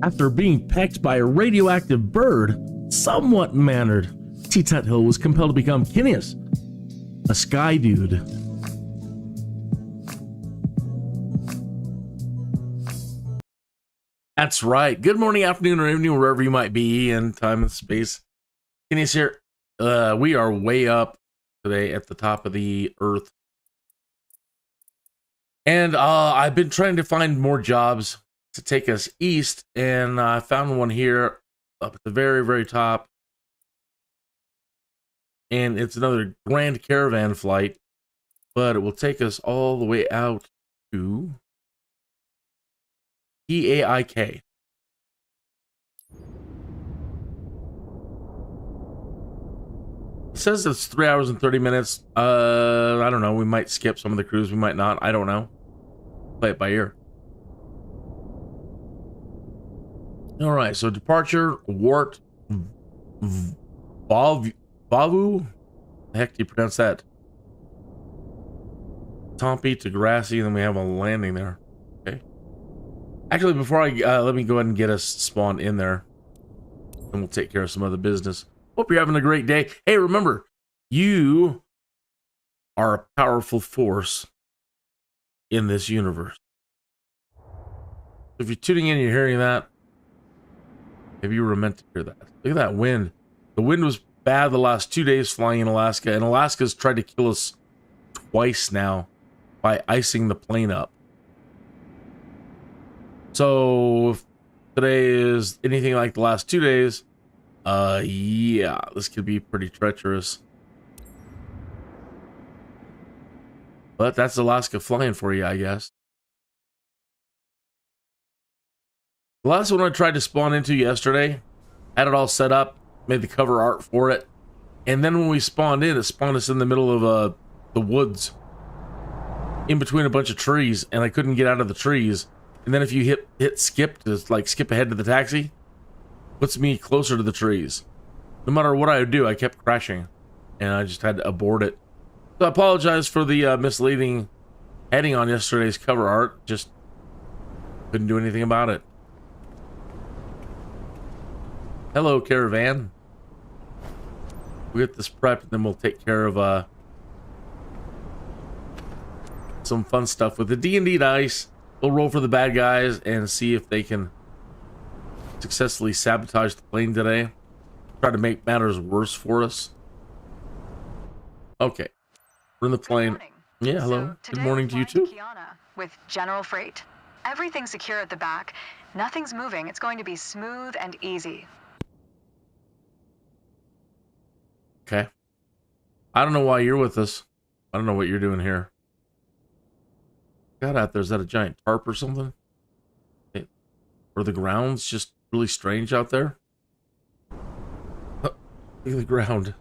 After being pecked by a radioactive bird, somewhat mannered, T.Tuthill was compelled to become Kinneas, a Skydude. That's right. Good morning, afternoon, or evening, wherever you might be in time and space. Kinneas here. We are way up today at the top of the earth. And I've been trying to find more jobs to take us east, and I found one here up at the very, very top. And it's another Grand Caravan flight, but it will take us all the way out to PAIK. It says it's 3 hours and 30 minutes. I don't know. We might skip some of the cruise. We might not. I don't know. Play it by ear. All right. So departure, Wart, Vavu. The heck do you pronounce that? Tompi to Grassy, and then we have a landing there. Okay. Actually, before I let me go ahead and get us spawned in there, and we'll take care of some other business. Hope you're having a great day. Hey, remember, you are a powerful force in this universe. If you're tuning in, you're hearing that. Maybe you were meant to hear that. Look at that wind. The wind was bad the last 2 days flying in Alaska, and Alaska's tried to kill us twice now by icing the plane up. So if today is anything like the last 2 days, yeah, this could be pretty treacherous. But that's Alaska flying for you, I guess. The last one I tried to spawn into yesterday, had it all set up, made the cover art for it, and then when we spawned in, it spawned us in the middle of the woods, in between a bunch of trees, and I couldn't get out of the trees. And then if you hit skip to like skip ahead to the taxi, puts me closer to the trees. No matter what I would do, I kept crashing, and I just had to abort it. So I apologize for the misleading heading on yesterday's cover art. Just couldn't do anything about it. Hello, caravan. We'll get this prepped, and then we'll take care of some fun stuff with the D&D dice. We'll roll for the bad guys and see if they can successfully sabotage the plane today. Try to make matters worse for us. Okay. We're in the plane. Yeah, hello. So good morning to you too. Kinneas with General Freight. Everything's secure at the back. Nothing's moving. It's going to be smooth and easy. Okay. I don't know why you're with us. I don't know what you're doing here. God, out there, is that a giant tarp or something? Or the ground's just really strange out there? Oh, look at the ground.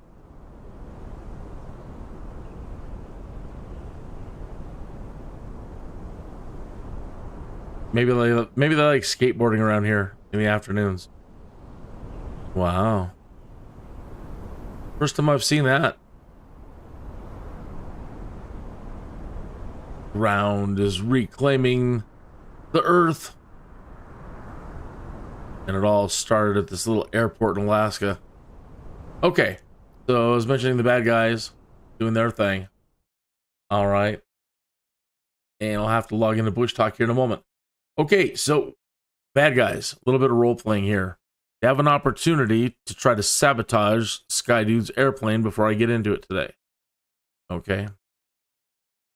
Maybe they like skateboarding around here in the afternoons. Wow. First time I've seen that. Ground is reclaiming the earth. And it all started at this little airport in Alaska. Okay. So I was mentioning the bad guys doing their thing. All right. And I'll have to log into Bushtalk here in a moment. Okay, so bad guys, a little bit of role playing here. You have an opportunity to try to sabotage Skydude's airplane before I get into it today. Okay.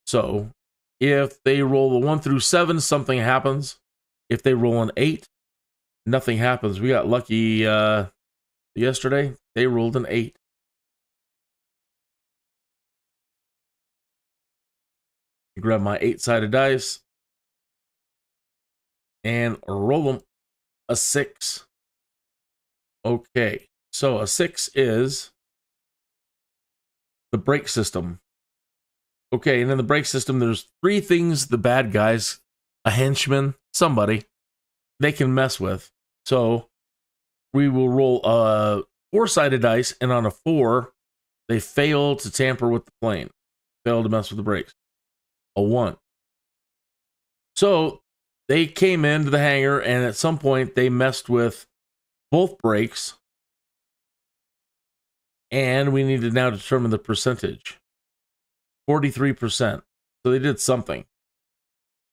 So if they roll a 1 through 7, something happens. If they roll an 8, nothing happens. We got lucky yesterday. They rolled an 8. Grab my 8-sided dice and roll them. A 6. Okay, so a 6 is the brake system. Okay, and in the brake system, there's 3 things the bad guys, a henchman, somebody, they can mess with. So we will roll a 4-sided dice, and on a 4, they fail to tamper with the plane, fail to mess with the brakes. A 1. So they came into the hangar, and at some point they messed with both brakes, and we need to now determine the percentage. 43%. So they did something.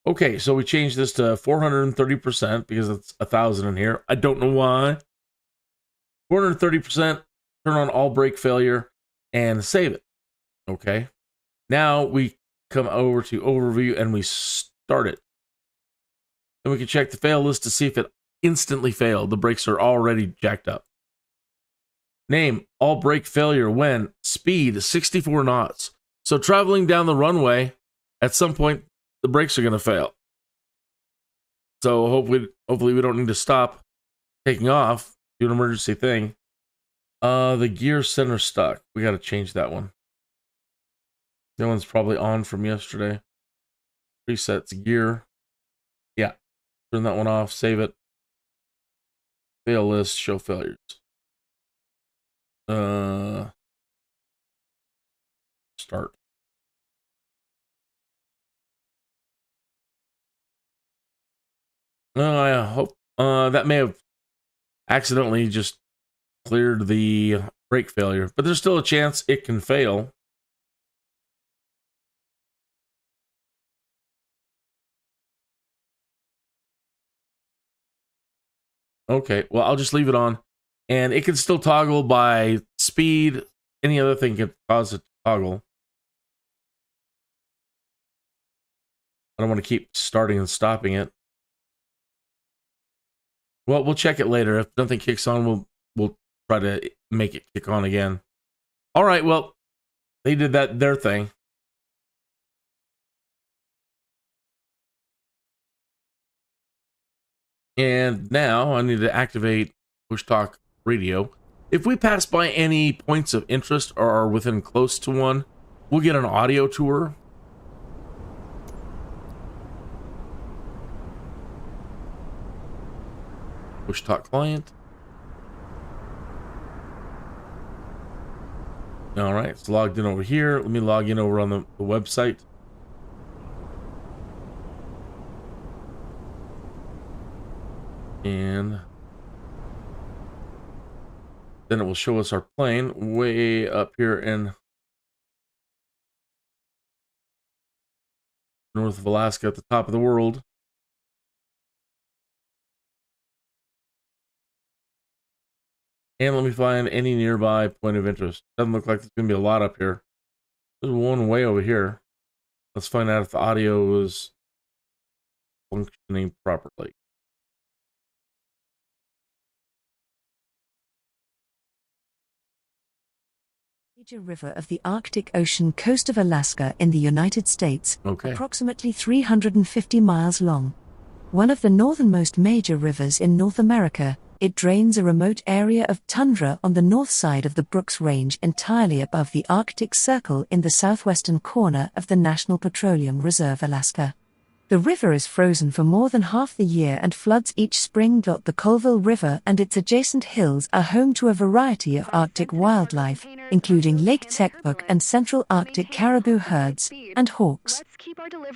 Okay, so we changed this to 430% because it's 1,000 in here. I don't know why. 430%, turn on all brake failure, and save it. Okay. Now we come over to overview and we start it. Then we can check the fail list to see if it instantly failed. The brakes are already jacked up. Name, all brake failure when speed 64 knots. So traveling down the runway, at some point, the brakes are going to fail. So hopefully we don't need to stop taking off, do an emergency thing. The gear center stuck. We got to change that one. That one's probably on from yesterday. Presets gear. Yeah. Turn that one off. Save it. Fail list. Show failures. Start. I hope that may have accidentally just cleared the brake failure, but there's still a chance it can fail. Okay, well, I'll just leave it on, and it can still toggle by speed. Any other thing can cause it to toggle. I don't want to keep starting and stopping it. Well, we'll check it later. If nothing kicks on, we'll try to make it kick on again. All right, well, they did their thing. And now I need to activate Bushtalk Radio. If we pass by any points of interest or are within close to one, we'll get an audio tour. Bushtalk client. All right, it's logged in over here. Let me log in over on the website. And then it will show us our plane way up here in north of Alaska at the top of the world. And let me find any nearby point of interest. Doesn't look like there's going to be a lot up here. There's one way over here. Let's find out if the audio is functioning properly. Major river of the Arctic Ocean coast of Alaska in the United States, approximately 350 miles long. One of the northernmost major rivers in North America, it drains a remote area of tundra on the north side of the Brooks Range entirely above the Arctic Circle in the southwestern corner of the National Petroleum Reserve, Alaska. The river is frozen for more than half the year and floods each spring. The Colville River and its adjacent hills are home to a variety of Arctic wildlife, including Lake Tekbuk and Central Arctic caribou herds and hawks.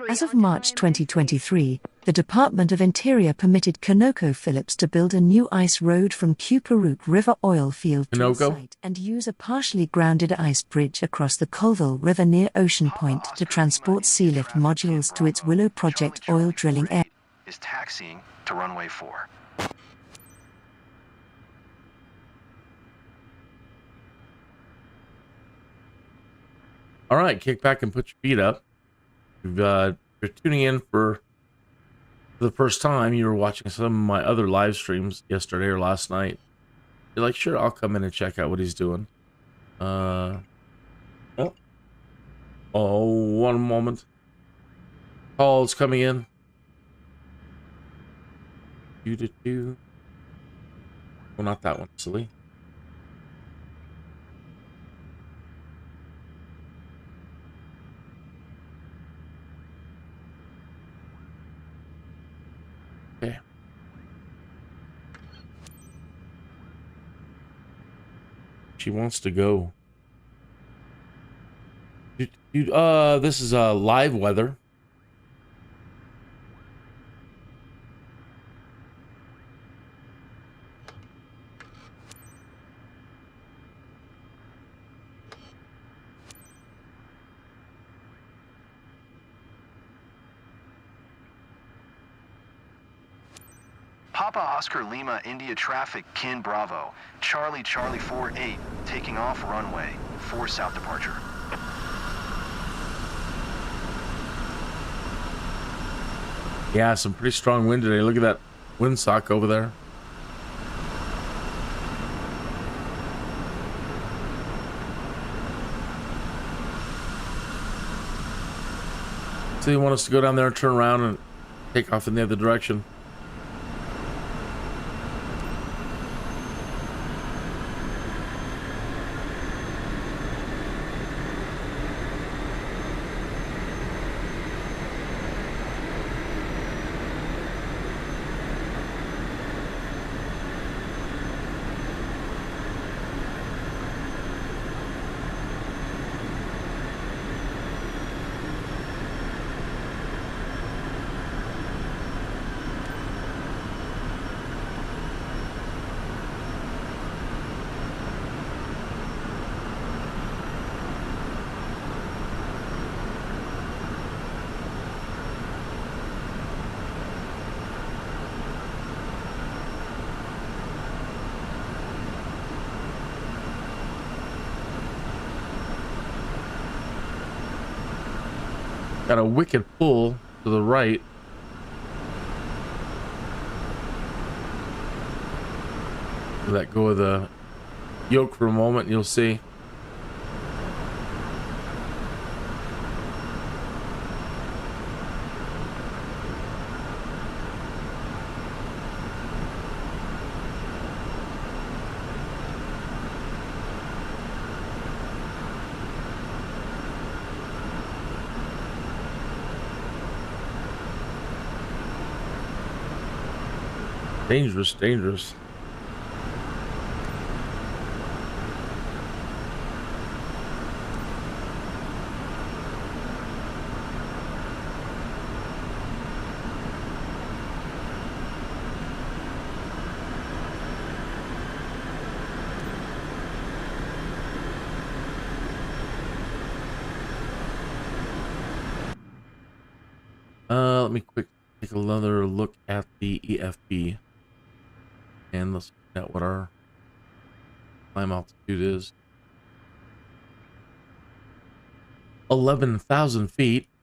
As of March 2023, the Department of Interior permitted ConocoPhillips to build a new ice road from Cuparuke River oil field to the site and use a partially grounded ice bridge across the Colville River near Ocean Point to transport sealift modules to its Willow Project oil drilling area. Is taxiing to runway 4. All right, kick back and put your feet up. If you're tuning in for the first time, you were watching some of my other live streams yesterday or last night. You're like, sure, I'll come in and check out what he's doing. Oh, one moment. Calls coming in. Well, not that one, silly. Okay. She wants to go. This is live weather. Papa Oscar Lima India traffic, Kin Bravo. Charlie Charlie 48, taking off runway 4 south departure. Yeah, some pretty strong wind today. Look at that windsock over there. So you want us to go down there and turn around and take off in the other direction. Got a wicked pull to the right. Let go of the yoke for a moment, you'll see. Dangerous, dangerous. Let me take another look at the EFB. And let's find out what our climb altitude is. 11,000 feet. —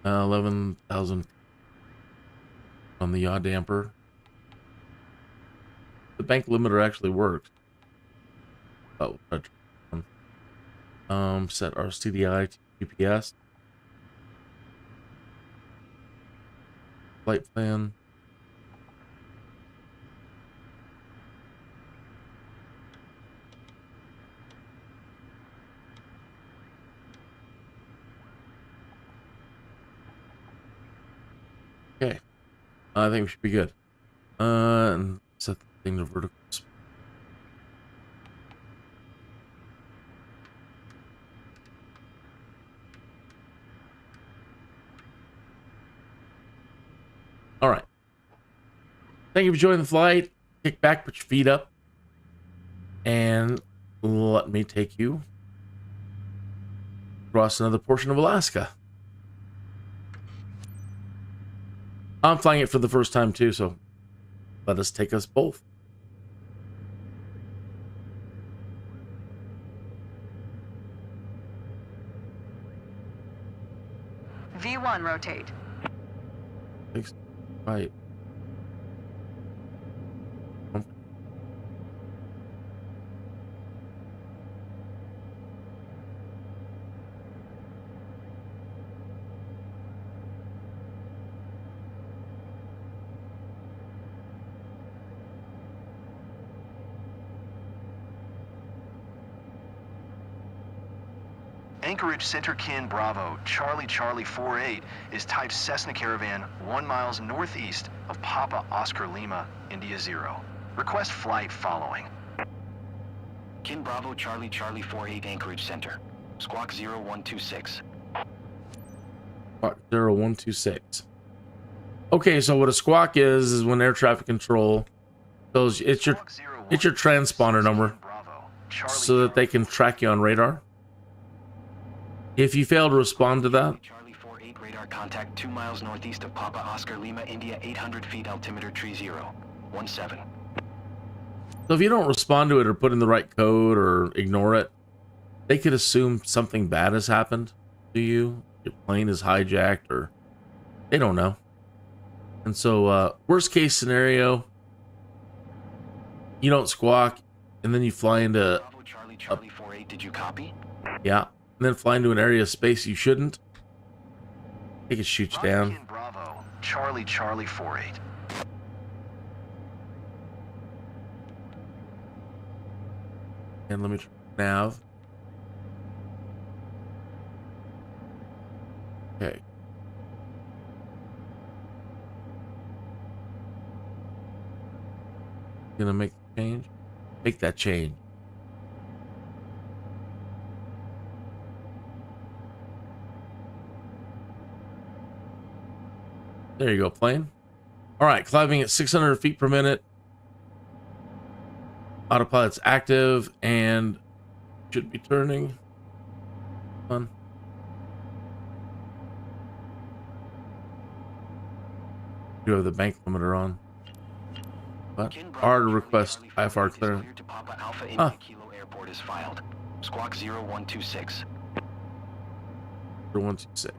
11,000 on the yaw damper. The bank limiter actually works. Oh, set our CDI to GPS. Flight plan. Okay, I think we should be good. And set the thing to vertical. All right. Thank you for joining the flight. Kick back, put your feet up, and let me take you across another portion of Alaska. I'm flying it for the first time too, so let us take us both. V1 rotate. Thanks. Right. Anchorage Center Kin Bravo, Charlie Charlie 48 is type Cessna Caravan 1 miles northeast of Papa Oscar Lima, India 0. Request flight following. Kin Bravo Charlie Charlie 48 Anchorage Center. Squawk 0126. Squawk 0126. Okay, so what a squawk is when air traffic control goes, it's your transponder number so that they can track you on radar. If you fail to respond to that, Charlie 48 radar contact 2 miles northeast of Papa Oscar Lima, India, 800 feet altimeter tree 017. so if you don't respond to it or put in the right code or ignore it, they could assume something bad has happened to you. Your plane is hijacked, or they don't know. And so, worst case scenario, you don't squawk, and then you fly into... Bravo Charlie Charlie 48, did you copy? Yeah, and then fly into an area of space you shouldn't. They could shoot you down. Kin Bravo Charlie Charlie 48. And let me try nav. Okay. Gonna make the change. Make that change. There you go, plane. All right, climbing at 600 feet per minute. Autopilot's active and should be turning. On. You have the bank limiter on. But R to request IFR clearance. To Papa Alpha Huh. India Kilo Airport is filed. Squawk 0126. 126.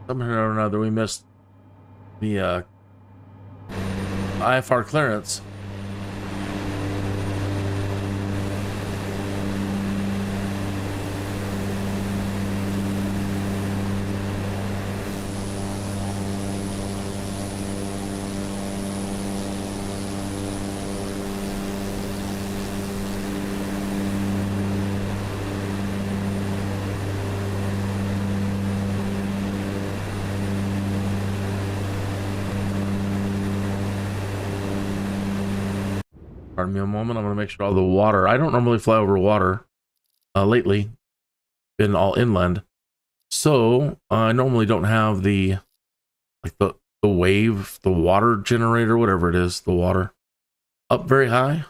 Somehow or another, we missed the IFR clearance. Pardon me a moment. I'm going to make sure all the water. I don't normally fly over water. Lately, been all inland, so I normally don't have the wave, the water generator, whatever it is, the water up very high,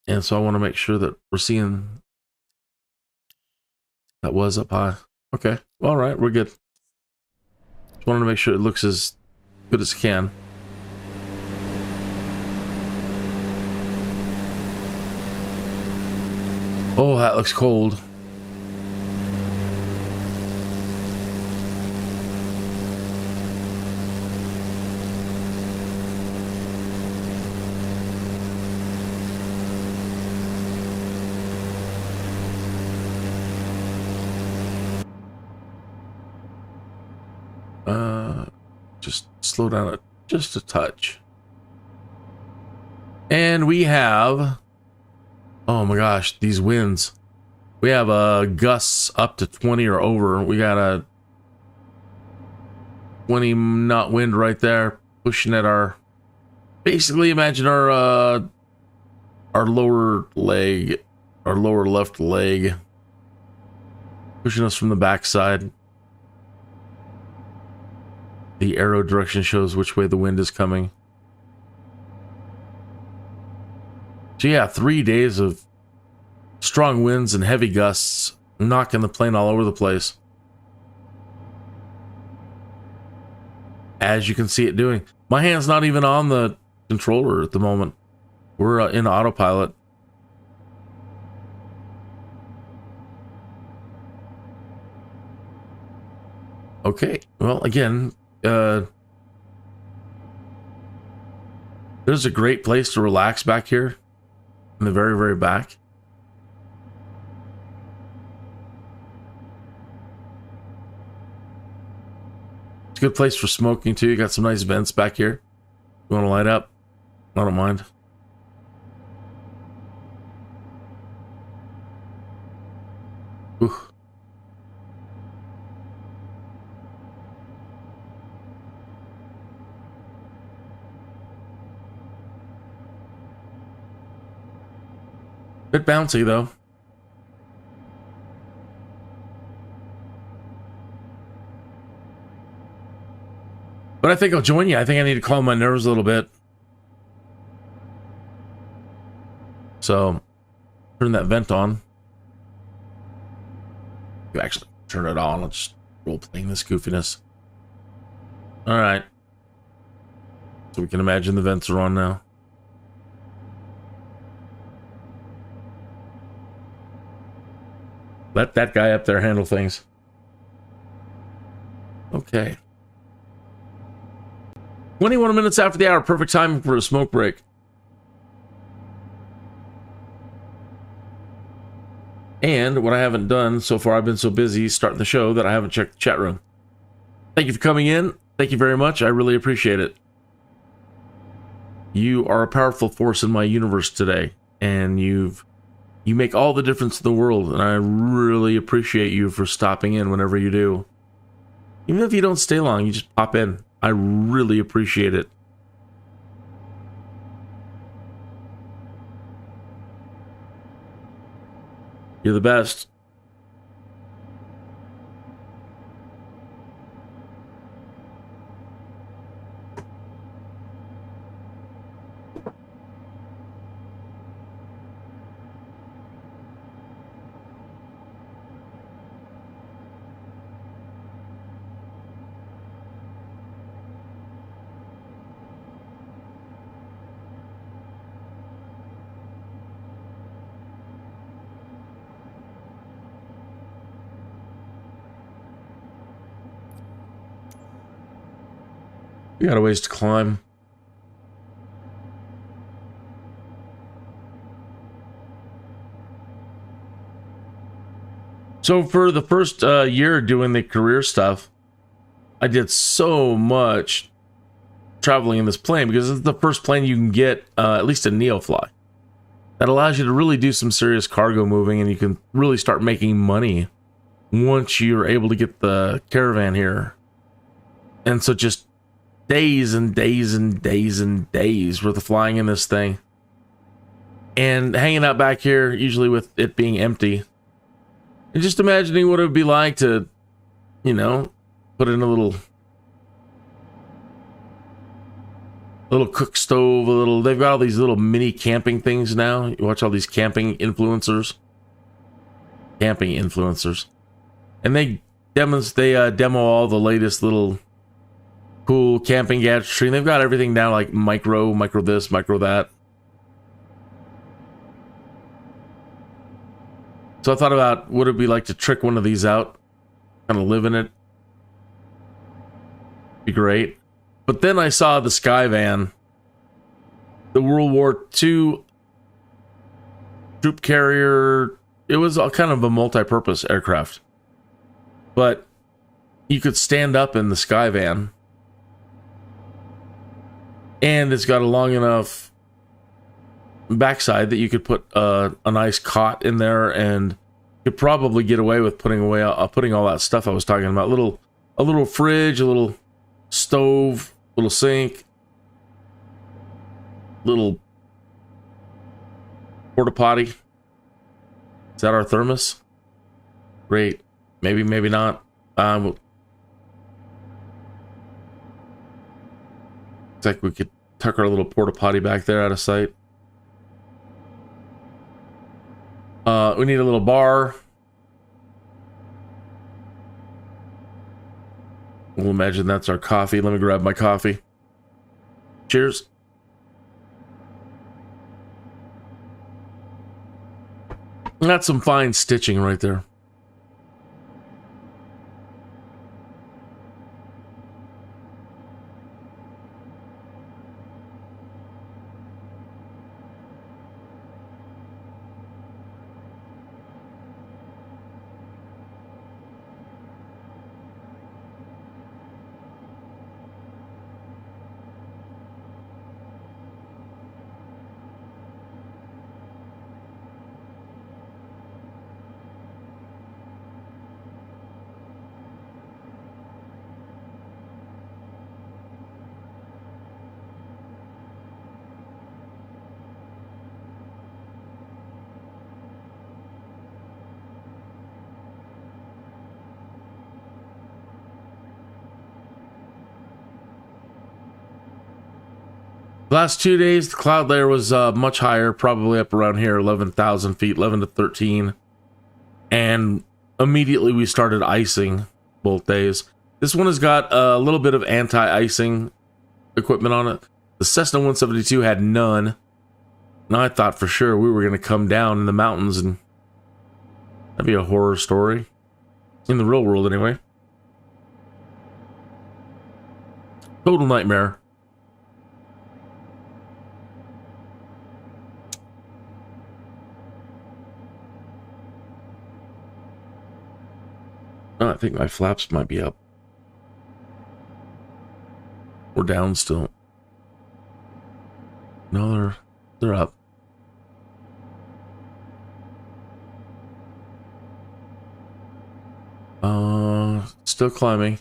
and so I want to make sure that we're seeing that was up high. Okay, all right, we're good. Just wanted to make sure it looks as good as it can. Oh, that looks cold. Just slow down just a touch. And we have... Oh my gosh, these winds. We have gusts up to 20 or over. We got a 20 knot wind right there pushing at our... Basically, imagine our lower leg, our lower left leg, pushing us from the backside. The arrow direction shows which way the wind is coming. So yeah, 3 days of strong winds and heavy gusts knocking the plane all over the place. As you can see it doing. My hand's not even on the controller at the moment. We're in autopilot. Okay, well, again, there's a great place to relax back here in the very, very back. good place for smoking too. You got some nice vents back here. You want to light up? I don't mind. Ooh. Bit bouncy though. But I think I'll join you. I think I need to calm my nerves a little bit. So, turn that vent on. You actually turn it on. I'll just role playing this goofiness. Alright. So we can imagine the vents are on now. Let that guy up there handle things. Okay. 21 minutes after the hour, perfect time for a smoke break. And what I haven't done so far, I've been so busy starting the show that I haven't checked the chat room. Thank you for coming in. Thank you very much. I really appreciate it. You are a powerful force in my universe today, and you make all the difference in the world, and I really appreciate you for stopping in whenever you do. Even if you don't stay long, you just pop in. I really appreciate it. You're the best. We got a ways to climb. So for the first year doing the career stuff, I did so much traveling in this plane because it's the first plane you can get, at least a NEOFLY. That allows you to really do some serious cargo moving, and you can really start making money once you're able to get the caravan here. And so just days and days and days and days worth of flying in this thing. And hanging out back here, usually with it being empty. And just imagining what it would be like to, you know, put in a little cook stove, they've got all these little mini camping things now. You watch all these camping influencers. And they demo all the latest little cool camping gadgetry, and they've got everything down like micro this, micro that. So I thought about what it'd be like to trick one of these out, kind of live in it. Be great. But then I saw the Skyvan, the World War II troop carrier. It was kind of a multi-purpose aircraft, but you could stand up in the Skyvan. And it's got a long enough backside that you could put a nice cot in there, and could probably get away with putting all that stuff I was talking about. A little fridge, a little stove, little sink, little porta potty. Is that our thermos? Great. Maybe not. It's like we could tuck our little porta potty back there out of sight. We need a little bar. We'll imagine that's our coffee. Let me grab my coffee. Cheers. That's some fine stitching right there. The last 2 days, the cloud layer was much higher, probably up around here, 11,000 feet, 11 to 13. And immediately we started icing both days. This one has got a little bit of anti-icing equipment on it. The Cessna 172 had none. And I thought for sure we were going to come down in the mountains and that'd be a horror story. In the real world, anyway. Total nightmare. Oh, I think my flaps might be up. Or down still. No, they're up. Still climbing.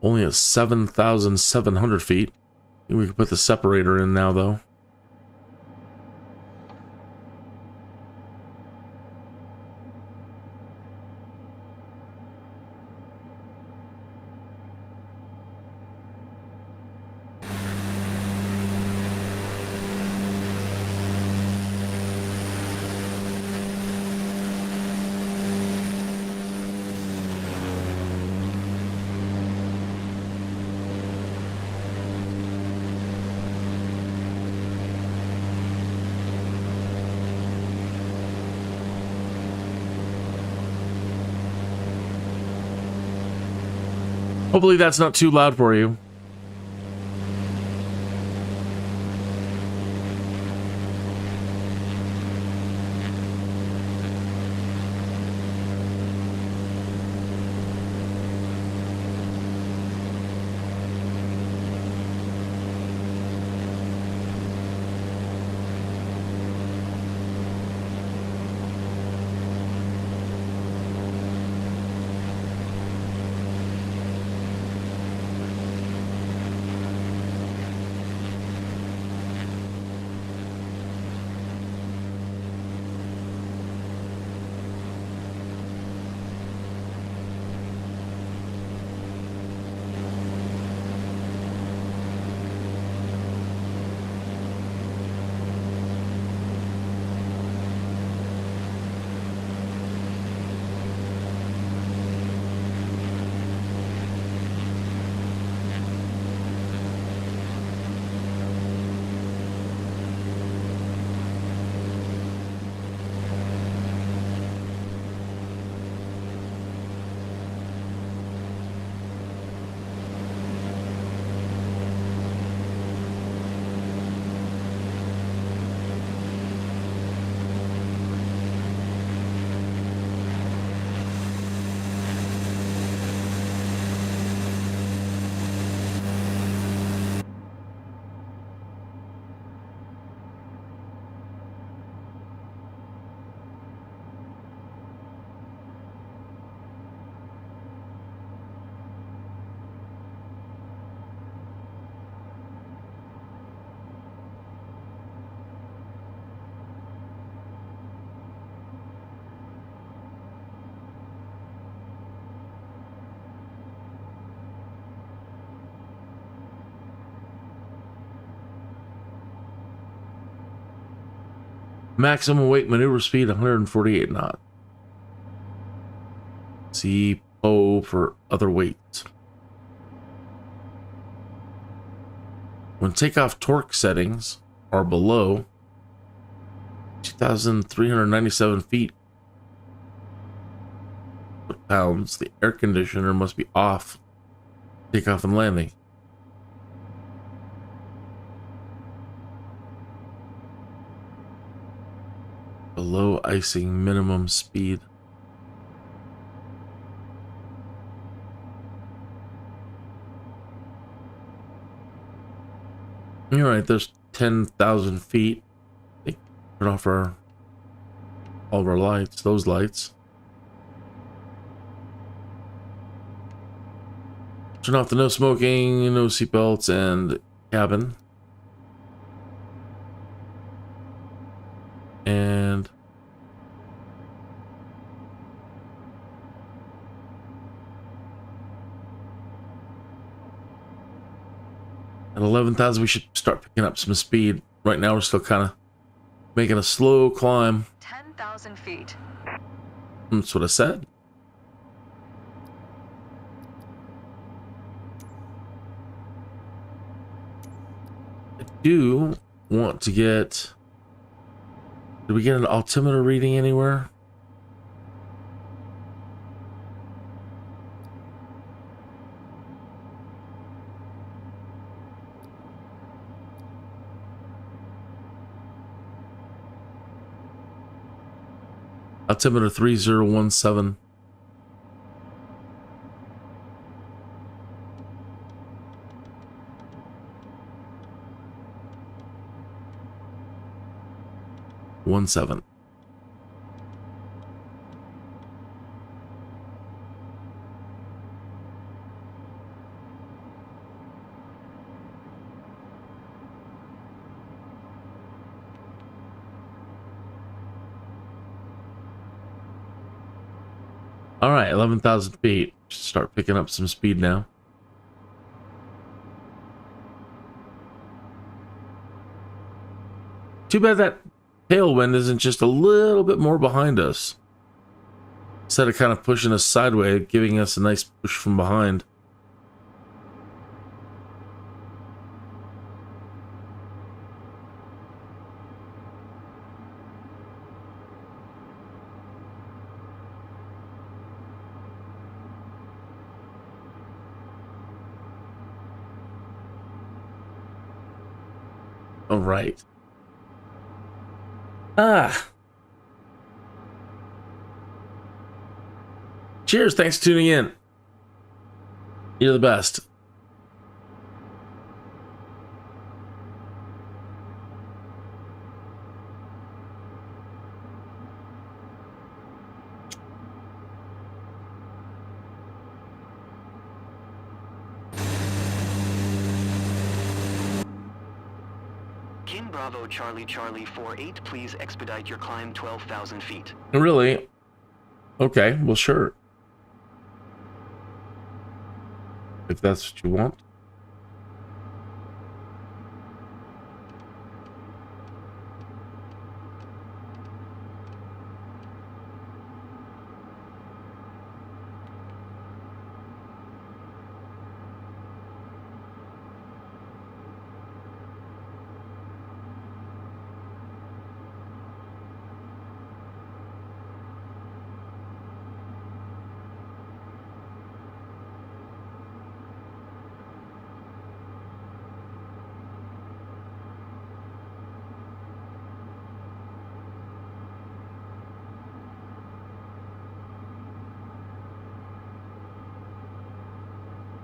Only at 7,700 feet. I think we can put the separator in now, though. Hopefully that's not too loud for you. Maximum weight maneuver speed 148 knots. See PO for other weights. When takeoff torque settings are below 2,397 feet pounds, the air conditioner must be off. Takeoff and landing. Below icing minimum speed. You're right, there's 10,000 feet. Turn off all of our lights, those lights. Turn off the no smoking, no seatbelts, and cabin. And At 11,000, we should start picking up some speed. Right now, we're still kind of making a slow climb. 10,000 feet. That's what I said. I do want to get... Did we get an altimeter reading anywhere? Altimeter 3017. Seven. All right, 11,000 feet. Start picking up some speed now. Too bad that tailwind isn't just a little bit more behind us. Instead of kind of pushing us sideways, giving us a nice push from behind. All right. Cheers, thanks for tuning in. You're the best. Bravo Charlie Charlie 48, please expedite your climb 12,000 feet. Really? Okay, well, sure. If that's what you want.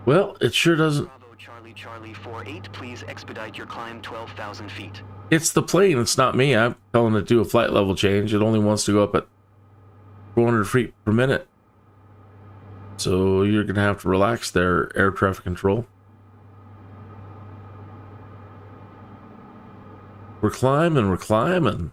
Well, it sure doesn't. Bravo Charlie Charlie 48, please expedite your climb 12,000 feet. It's the plane, it's not me. I'm telling it to do a flight level change. It only wants to go up at 400 feet per minute. So you're going to have to relax there, air traffic control. We're climbing, we're climbing.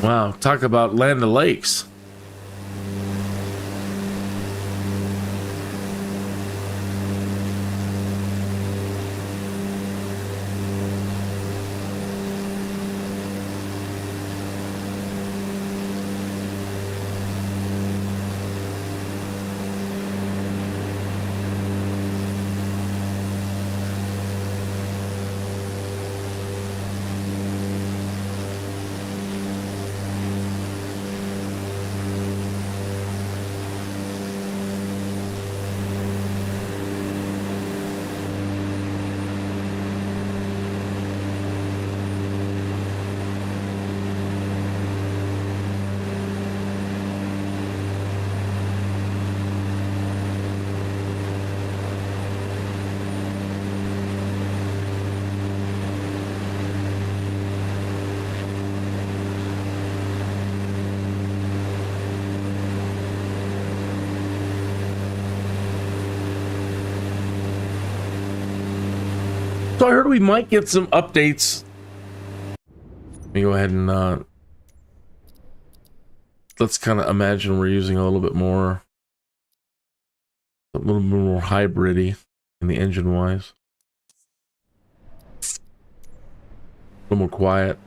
Wow, talk about Land of Lakes. So I heard we might get some updates. Let me go ahead and let's kind of imagine we're using a little bit more hybrid-y in the engine-wise. A little more quiet.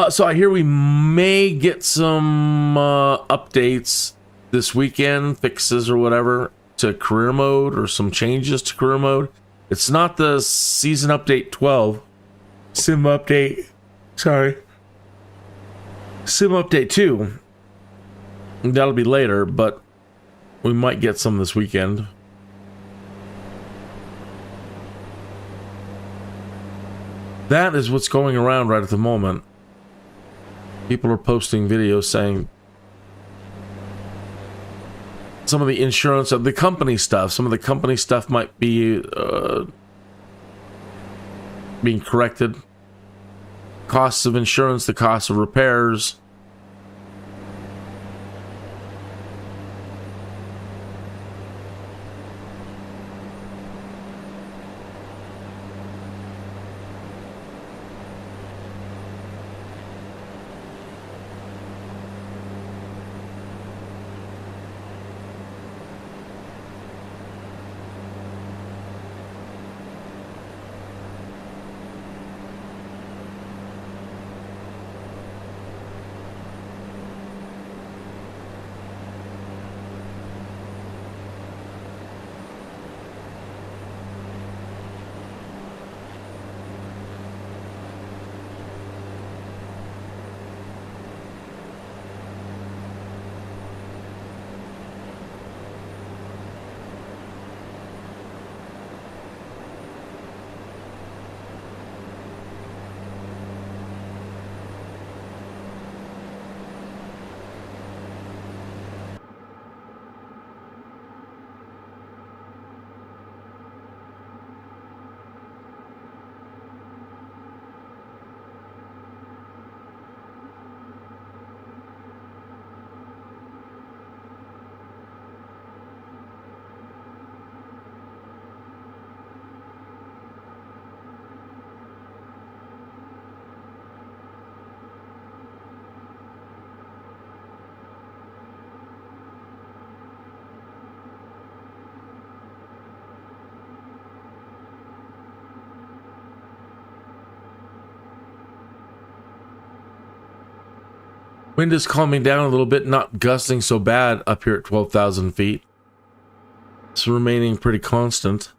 So I hear we may get some updates this weekend, fixes or whatever, to career mode, or some changes to career mode. It's not the season update 12. Sim update 2. That'll be later, but we might get some this weekend. That is what's going around right at the moment. People are posting videos saying some of the insurance of the company stuff. Some of the company stuff might be being corrected. Costs of insurance, the cost of repairs. Wind is calming down a little bit, not gusting so bad up here at 12,000 feet. It's remaining pretty constant.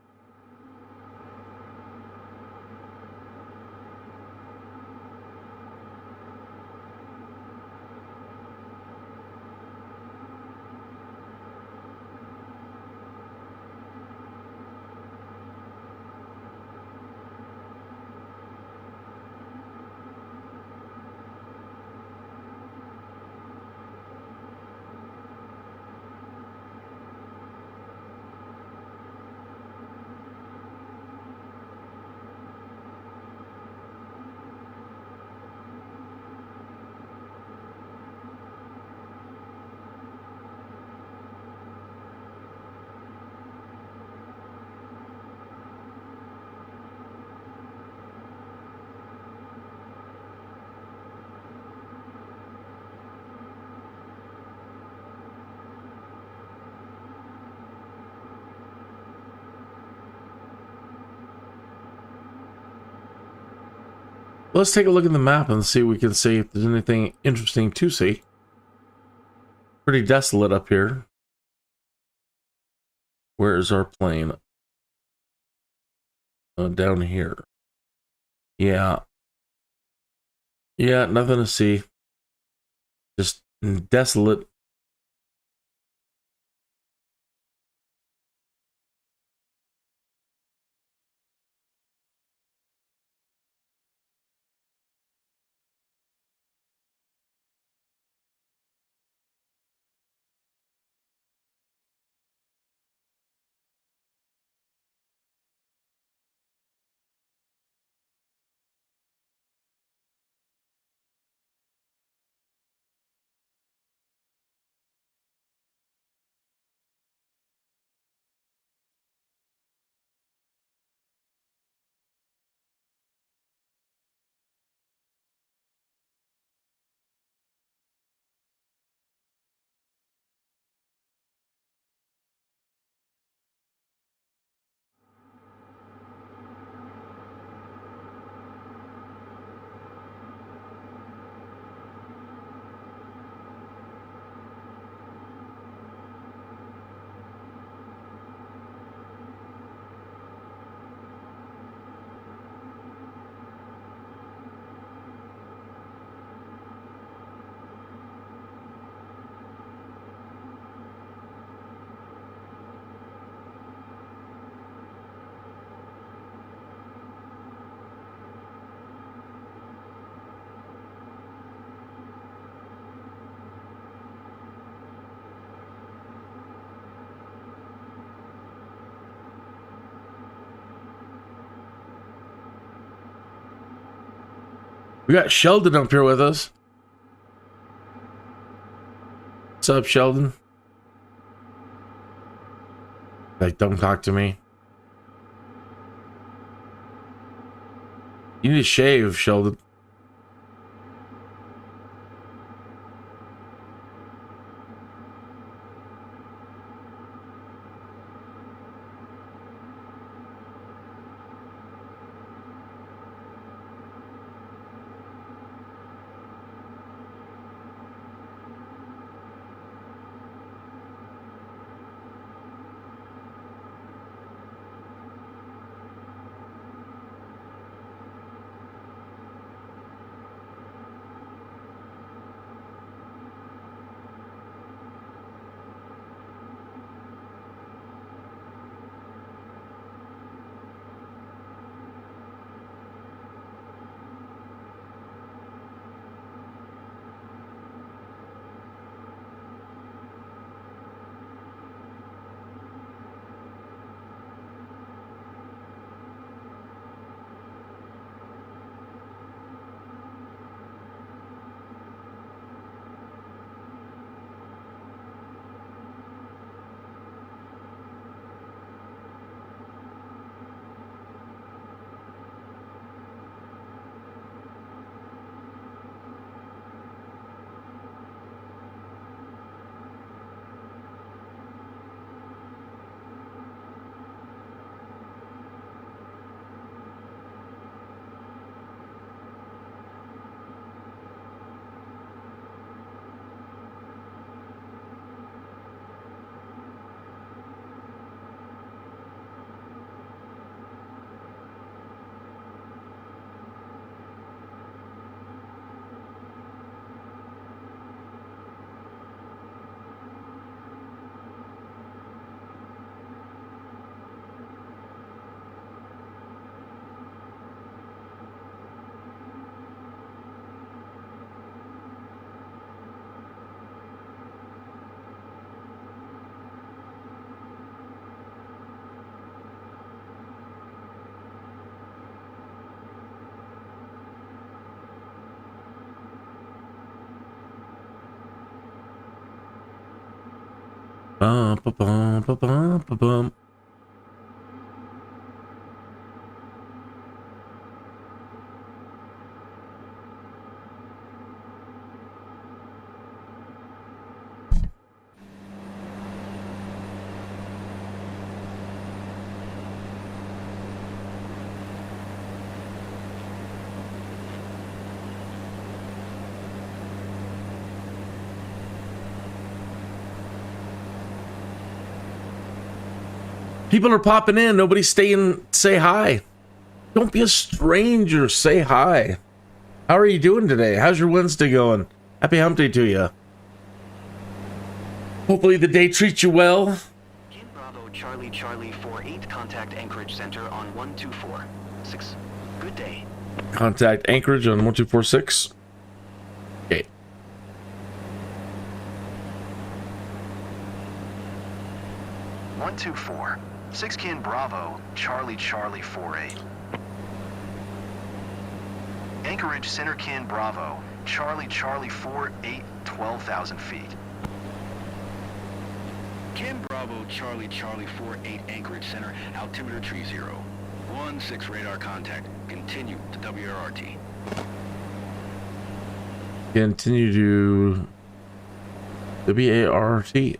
Let's take a look at the map and see if we can see if there's anything interesting to see. Pretty desolate up here. Where is our plane? Down here. Yeah. Yeah, nothing to see. Just desolate. We got Sheldon up here with us. What's up, Sheldon? Like, don't talk to me. You need to shave, Sheldon. Bum, ba, bum, ba, bum, ba, bum. People are popping in. Nobody's staying. Say hi. Don't be a stranger. Say hi. How are you doing today? How's your Wednesday going? Happy hump day to you. Hopefully the day treats you well. Kin Bravo Charlie Charlie 48, contact Anchorage Center on 1246. Good day. Contact Anchorage on 1246. Okay. One, 2, 4. 6 Kin Bravo, Charlie Charlie 48. Anchorage Center Kin Bravo, Charlie Charlie 48, 12,000 feet. Kin Bravo Charlie Charlie 48, Anchorage Center, altimeter 30. 16 radar contact. Continue to WRT. Continue to WART.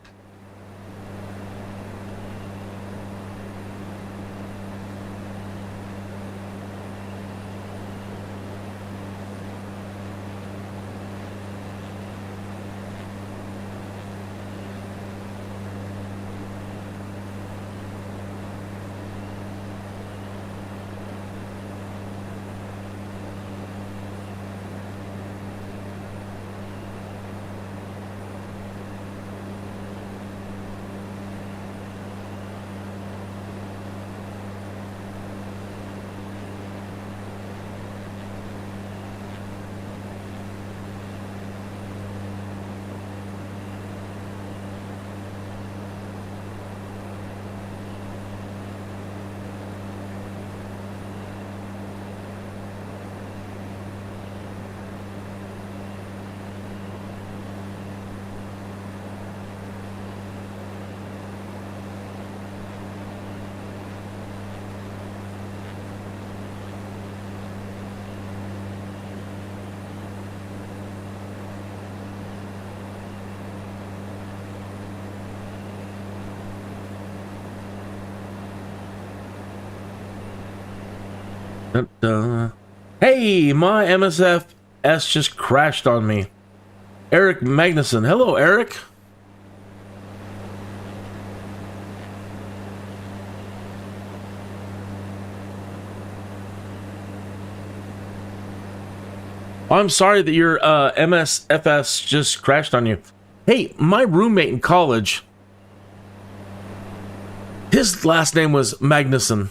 Dun-dun. Hey, my MSFS just crashed on me. Eric Magnuson. Hello, Eric. I'm sorry that your MSFS just crashed on you. Hey, my roommate in college, his last name was Magnuson.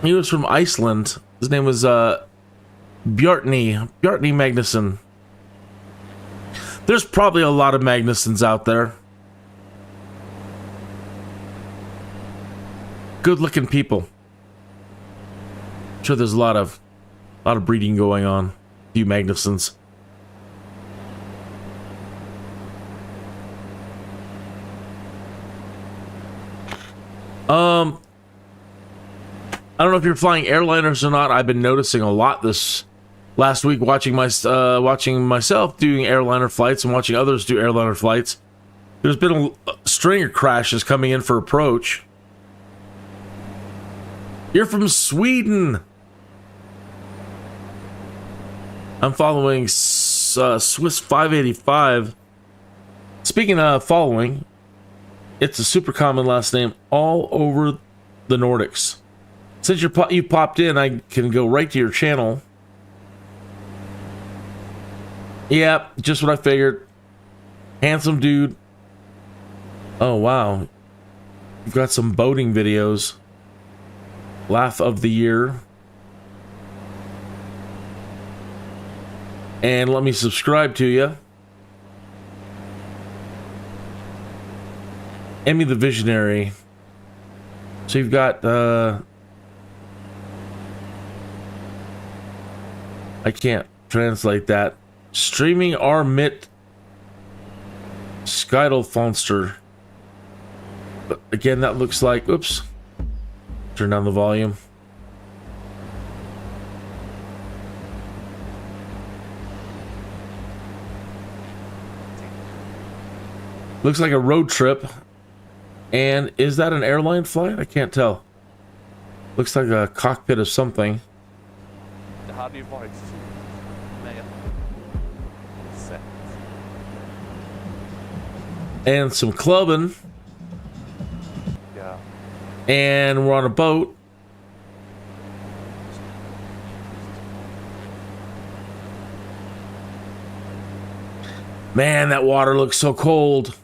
He was from Iceland. His name was Bjarni Magnuson. There's probably a lot of Magnusons out there. Good-looking people. I'm sure there's a lot of breeding going on. A few Magnusons. I don't know if you're flying airliners or not. I've been noticing a lot this last week watching myself doing airliner flights and watching others do airliner flights. There's been a string of crashes coming in for approach. You're from Sweden. I'm following Swiss 585. Speaking of following, it's a super common last name all over the Nordics. Since you popped in, I can go right to your channel. Yeah, just what I figured. Handsome dude. Oh, wow. You've got some boating videos. Laugh of the year. And let me subscribe to you. Emmy the Visionary. So you've got I can't translate that. Streaming our mit Skydude Fonster. But again, that looks like, oops. Turn down the volume. Looks like a road trip. And is that an airline flight? I can't tell. Looks like a cockpit of something. And some clubbing. Yeah. And we're on a boat. Man, that water looks so cold.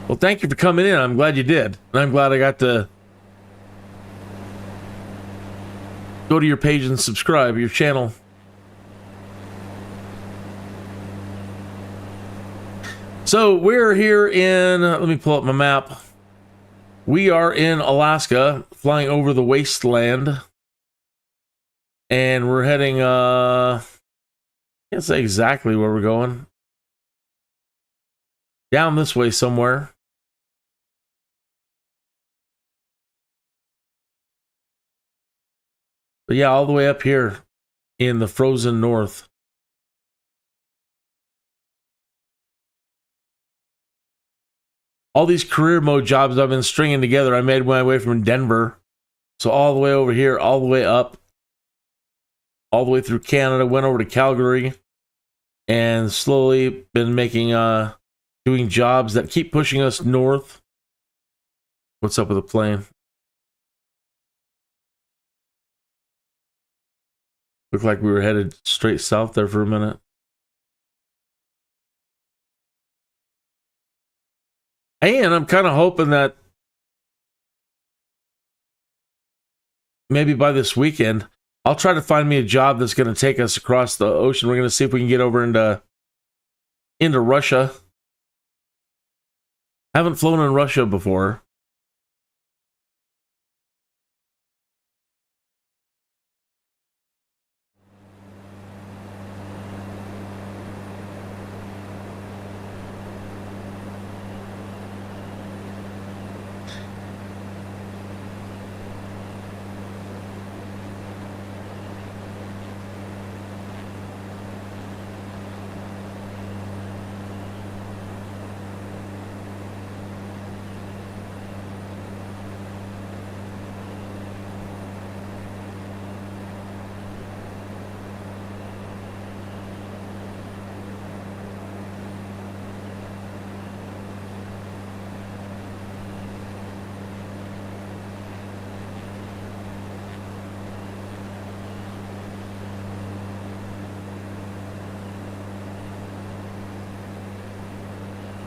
Well, thank you for coming in. I'm glad you did. And I'm glad I got to go to your page and subscribe, your channel. So we're here in, let me pull up my map. We are in Alaska, flying over the wasteland. And we're heading, I can't say exactly where we're going. Down this way somewhere. But yeah, all the way up here in the frozen north. All these career mode jobs I've been stringing together, I made my way from Denver. So all the way over here, all the way up, all the way through Canada, went over to Calgary, and slowly been making, doing jobs that keep pushing us north. What's up with the plane? Looked like we were headed straight south there for a minute. And I'm kind of hoping that maybe by this weekend, I'll try to find me a job that's going to take us across the ocean. We're going to see if we can get over into Russia. I haven't flown in Russia before.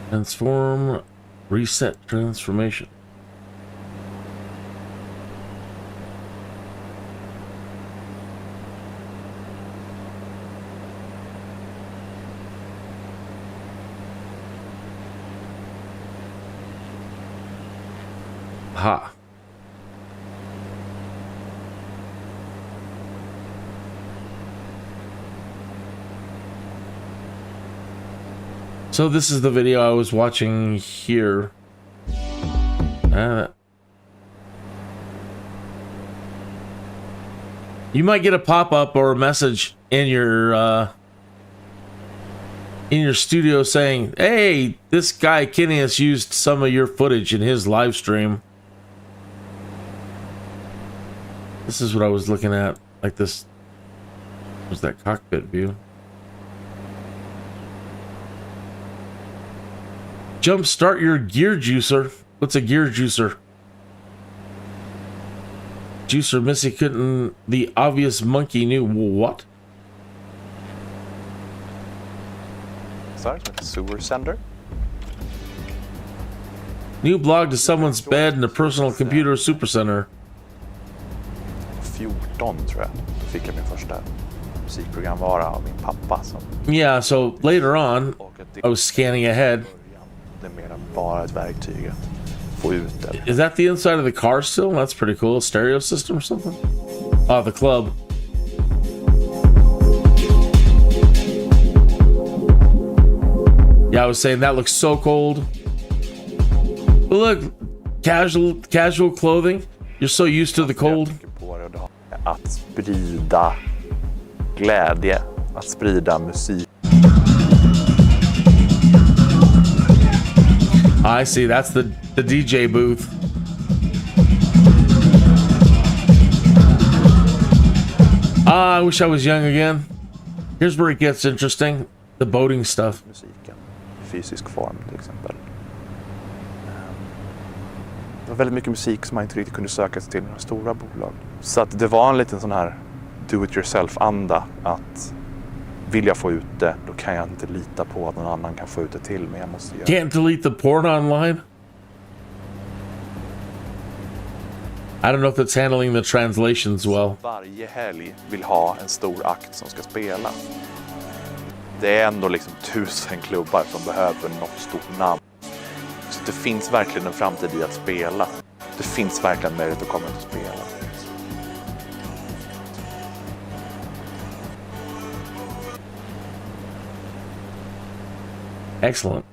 Transform, reset transformation. Ha. So this is the video I was watching here. You might get a pop-up or a message in your studio saying, "Hey, this guy Kinneas used some of your footage in his live stream." This is what I was looking at. Like this was that cockpit view. Jumpstart your gear juicer. What's a gear juicer? Juicer Missy couldn't. The obvious monkey knew what? Sorry, sewer sender. New blog to someone's bed in a personal computer supercenter. 14 tror jag. Då fick jag min första musikprogramvara av min pappa. Som yeah, so later on, I was scanning ahead. Det är mer bara ett verktyg att få ut det. Is that the inside of the car still? That's pretty cool. A stereo system or something? Oh, the club. Yeah, I was saying that looks so cold. But look, casual clothing. You're so used to the cold. Att sprida glädje, att sprida musik. I see, that's the DJ booth. I wish I was young again. Here's where it gets interesting. The boating stuff. Musiken i fysisk form till exempel. Det var väldigt mycket musik som man inte riktigt kunde söka sig till några stora bolag. Så att det var en liten sån här do-it-yourself-anda att vill jag få ut det, då kan jag inte lita på att någon annan kan få ut det till mig. Jag måste göra. Can't delete the porn online? I don't know if it's handling the translations well. Varje helg vill ha en stor akt som ska spela. Det är ändå liksom 1000 klubbar som behöver något stort namn. Så det finns verkligen en framtid i att spela. Det finns verkligen möjlighet att komma ut och spela. Excellent.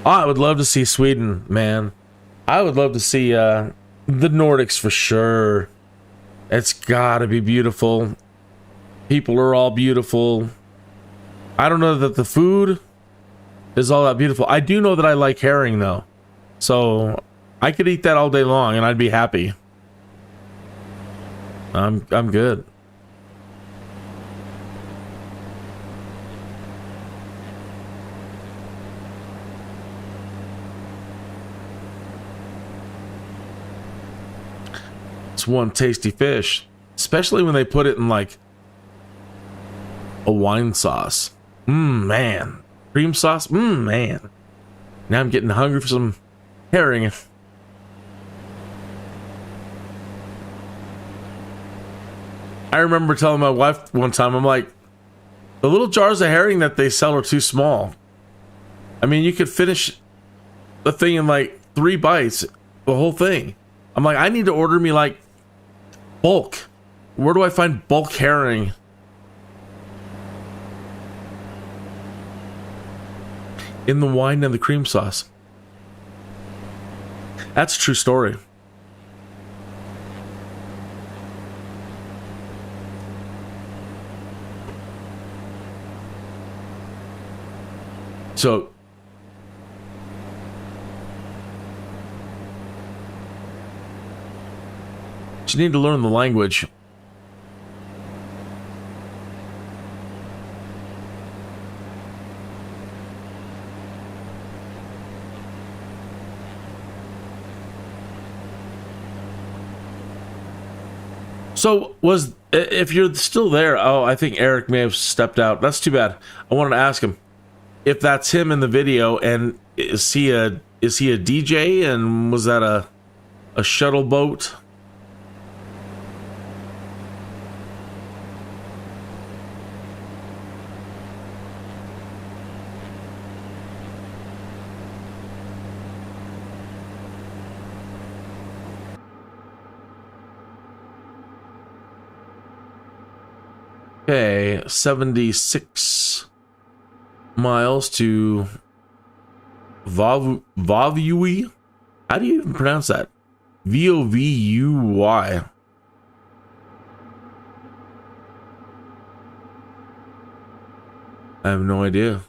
I would love to see Sweden, man. I would love to see the Nordics for sure. It's gotta be beautiful. People are all beautiful. I don't know that the food is all that beautiful. I do know that I like herring though. So I could eat that all day long and I'd be happy. I'm good. It's one tasty fish, especially when they put it in like a wine sauce. Man. Cream sauce. Man. Now I'm getting hungry for some herring. I remember telling my wife one time, I'm like, the little jars of herring that they sell are too small. I mean, you could finish the thing in like 3 bites, the whole thing. I'm like, I need to order me like bulk. Where do I find bulk herring? In the wine and the cream sauce. That's a true story. So you need to learn the language. So if you're still there, oh, I think Eric may have stepped out. That's too bad. I wanted to ask him if that's him in the video, and is he a DJ, and was that a shuttle boat? Okay, 76 miles to Vovuy. How do you even pronounce that? Vovuy. I have no idea.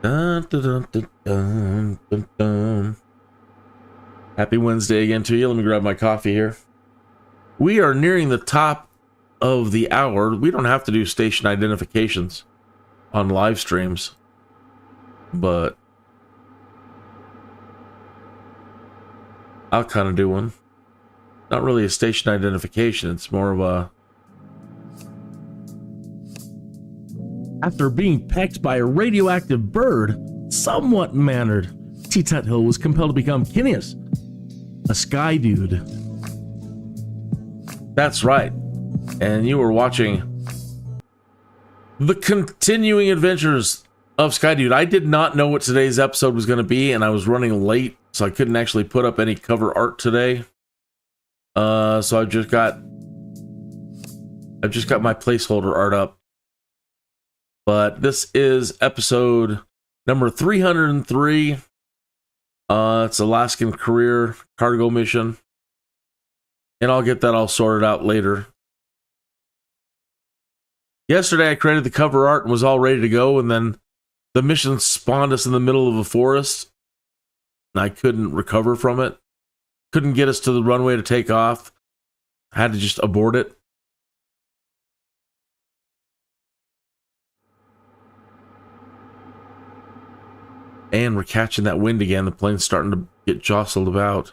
Dun, dun, dun, dun, dun, dun. Happy Wednesday again to you. Let me grab my coffee here. We are nearing the top of the hour. We don't have to do station identifications on live streams, but I'll kind of do one. Not really a station identification. It's more of a... After being pecked by a radioactive bird, somewhat mannered, T.Tuthill was compelled to become Kinneas, a Skydude. That's right. And you were watching the continuing adventures of Skydude. I did not know what today's episode was going to be, and I was running late, so I couldn't actually put up any cover art today. So I've just got my placeholder art up. But this is episode number 303. It's Alaskan career cargo mission. And I'll get that all sorted out later. Yesterday I created the cover art and was all ready to go, and then the mission spawned us in the middle of a forest. And I couldn't recover from it. Couldn't get us to the runway to take off. I had to just abort it. And we're catching that wind again. The plane's starting to get jostled about.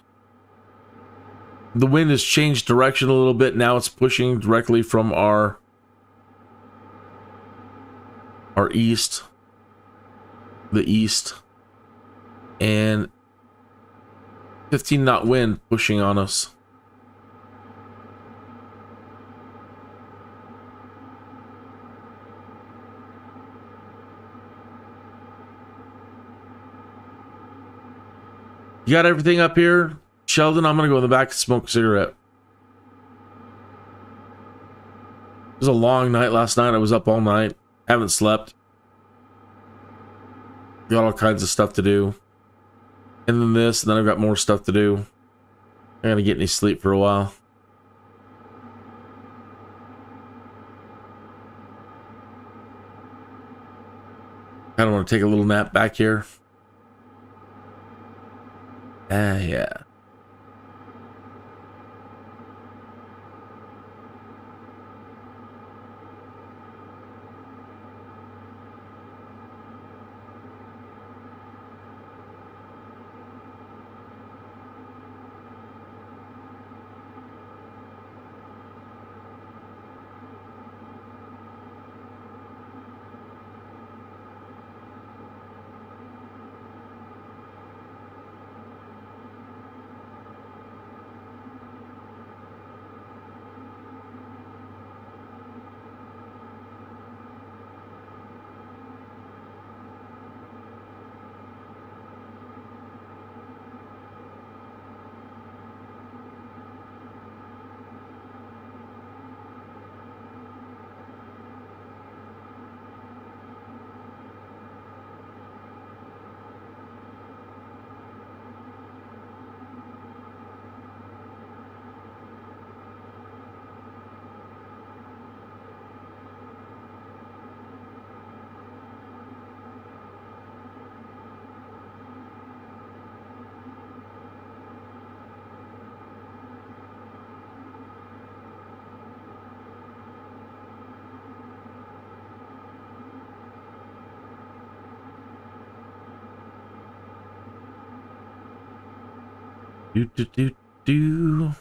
The wind has changed direction a little bit. Now it's pushing directly from our east. The east. And 15 knot wind pushing on us. You got everything up here, Sheldon? I'm gonna go in the back and smoke a cigarette. It was a long night last night. I was up all night. Haven't slept. Got all kinds of stuff to do. And then this, and then I've got more stuff to do. I gotta get any sleep for a while. Kinda wanna take a little nap back here. Yeah. Do.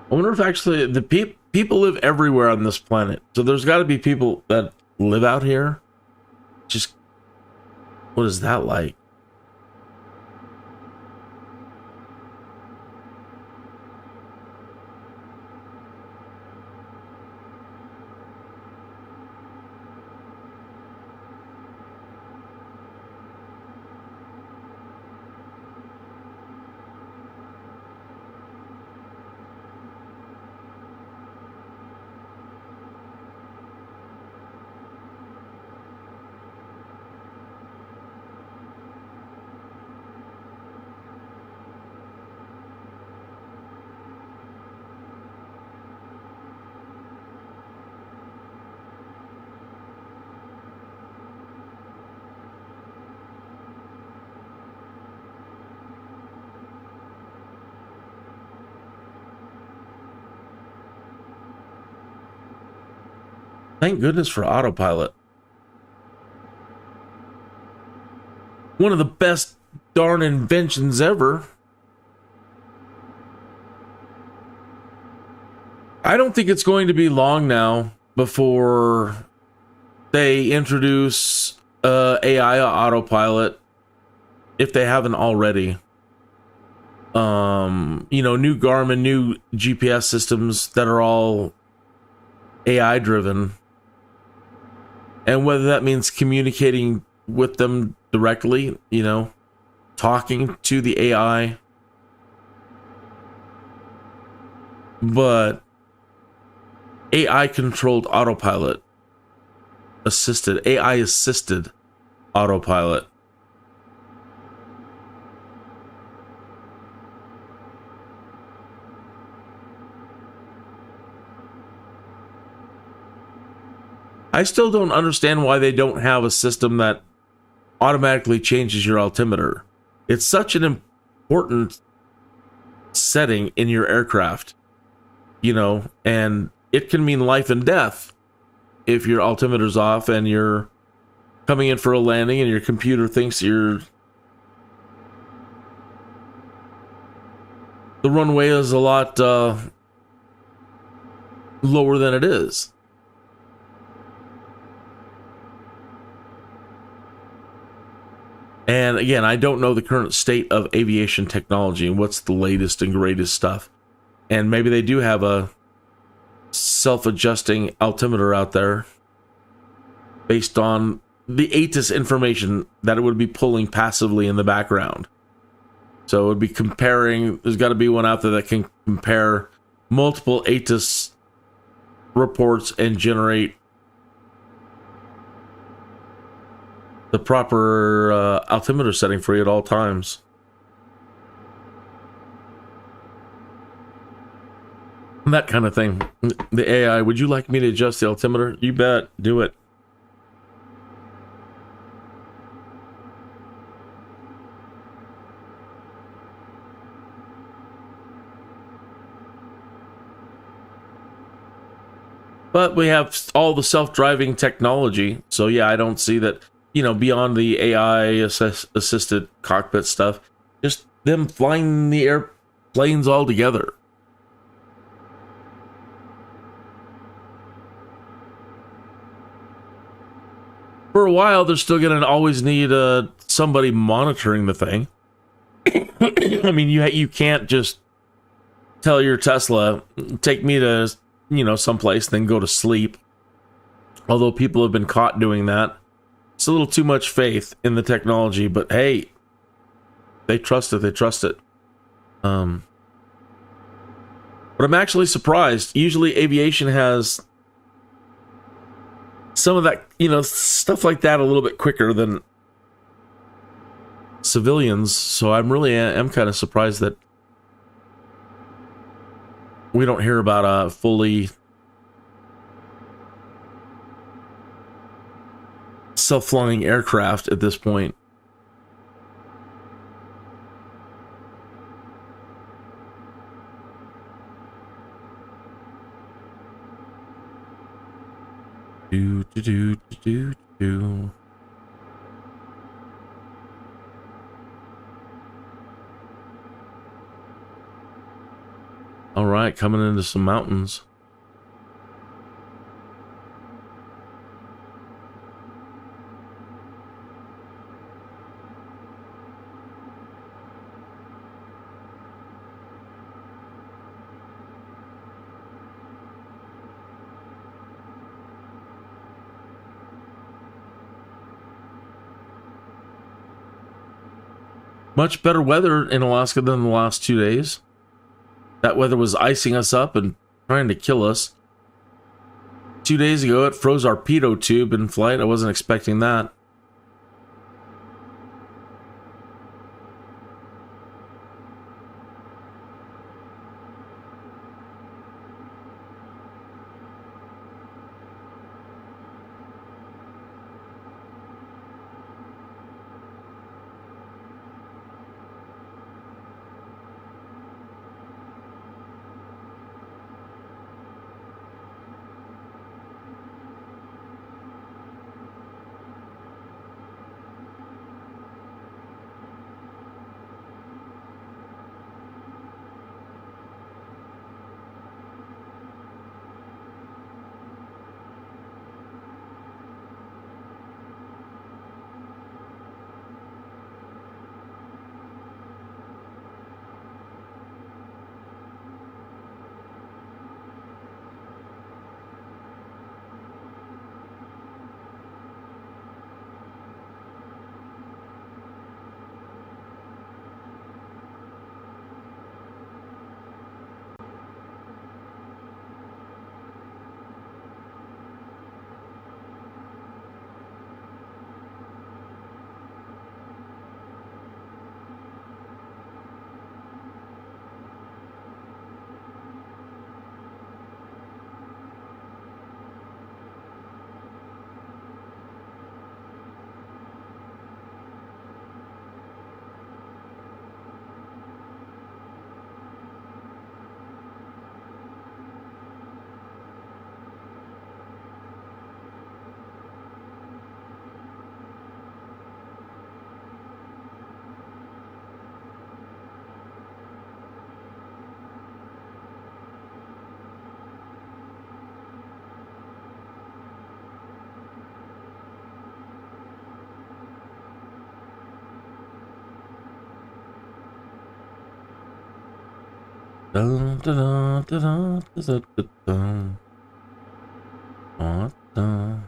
I wonder if actually the people live everywhere on this planet. So there's got to be people that live out here. Just, what is that like? Thank goodness for autopilot. One of the best darn inventions ever. I don't think it's going to be long now before they introduce AI autopilot, if they haven't already. You know, new Garmin, new GPS systems that are all AI driven. And whether that means communicating with them directly, you know, talking to the AI. But AI controlled autopilot, AI assisted autopilot. I still don't understand why they don't have a system that automatically changes your altimeter. It's such an important setting in your aircraft, you know, and it can mean life and death if your altimeter's off and you're coming in for a landing and your computer thinks the runway is a lot lower than it is. And again, I don't know the current state of aviation technology and what's the latest and greatest stuff. And maybe they do have a self-adjusting altimeter out there based on the ATIS information that it would be pulling passively in the background. So it would be comparing, there's got to be one out there that can compare multiple ATIS reports and generate the proper altimeter setting for you at all times. That kind of thing. The AI, would you like me to adjust the altimeter? You bet. Do it. But we have all the self-driving technology. So yeah, I don't see that, you know, beyond the AI assisted cockpit stuff, just them flying the airplanes all together. For a while, they're still going to always need somebody monitoring the thing. I mean, you can't just tell your Tesla, take me to, you know, someplace, then go to sleep. Although people have been caught doing that. It's a little too much faith in the technology, but hey, they trust it. They trust it. But I'm actually surprised. Usually aviation has some of that, you know, stuff like that a little bit quicker than civilians. So I'm kind of surprised that we don't hear about a fully self-flying aircraft at this point. Do. All right, coming into some mountains. Much better weather in Alaska than the last 2 days. That weather was icing us up and trying to kill us. 2 days ago, it froze our pitot tube in flight. I wasn't expecting that. Dun, dun, dun, dun, dun, dun, dun. Dun, dun.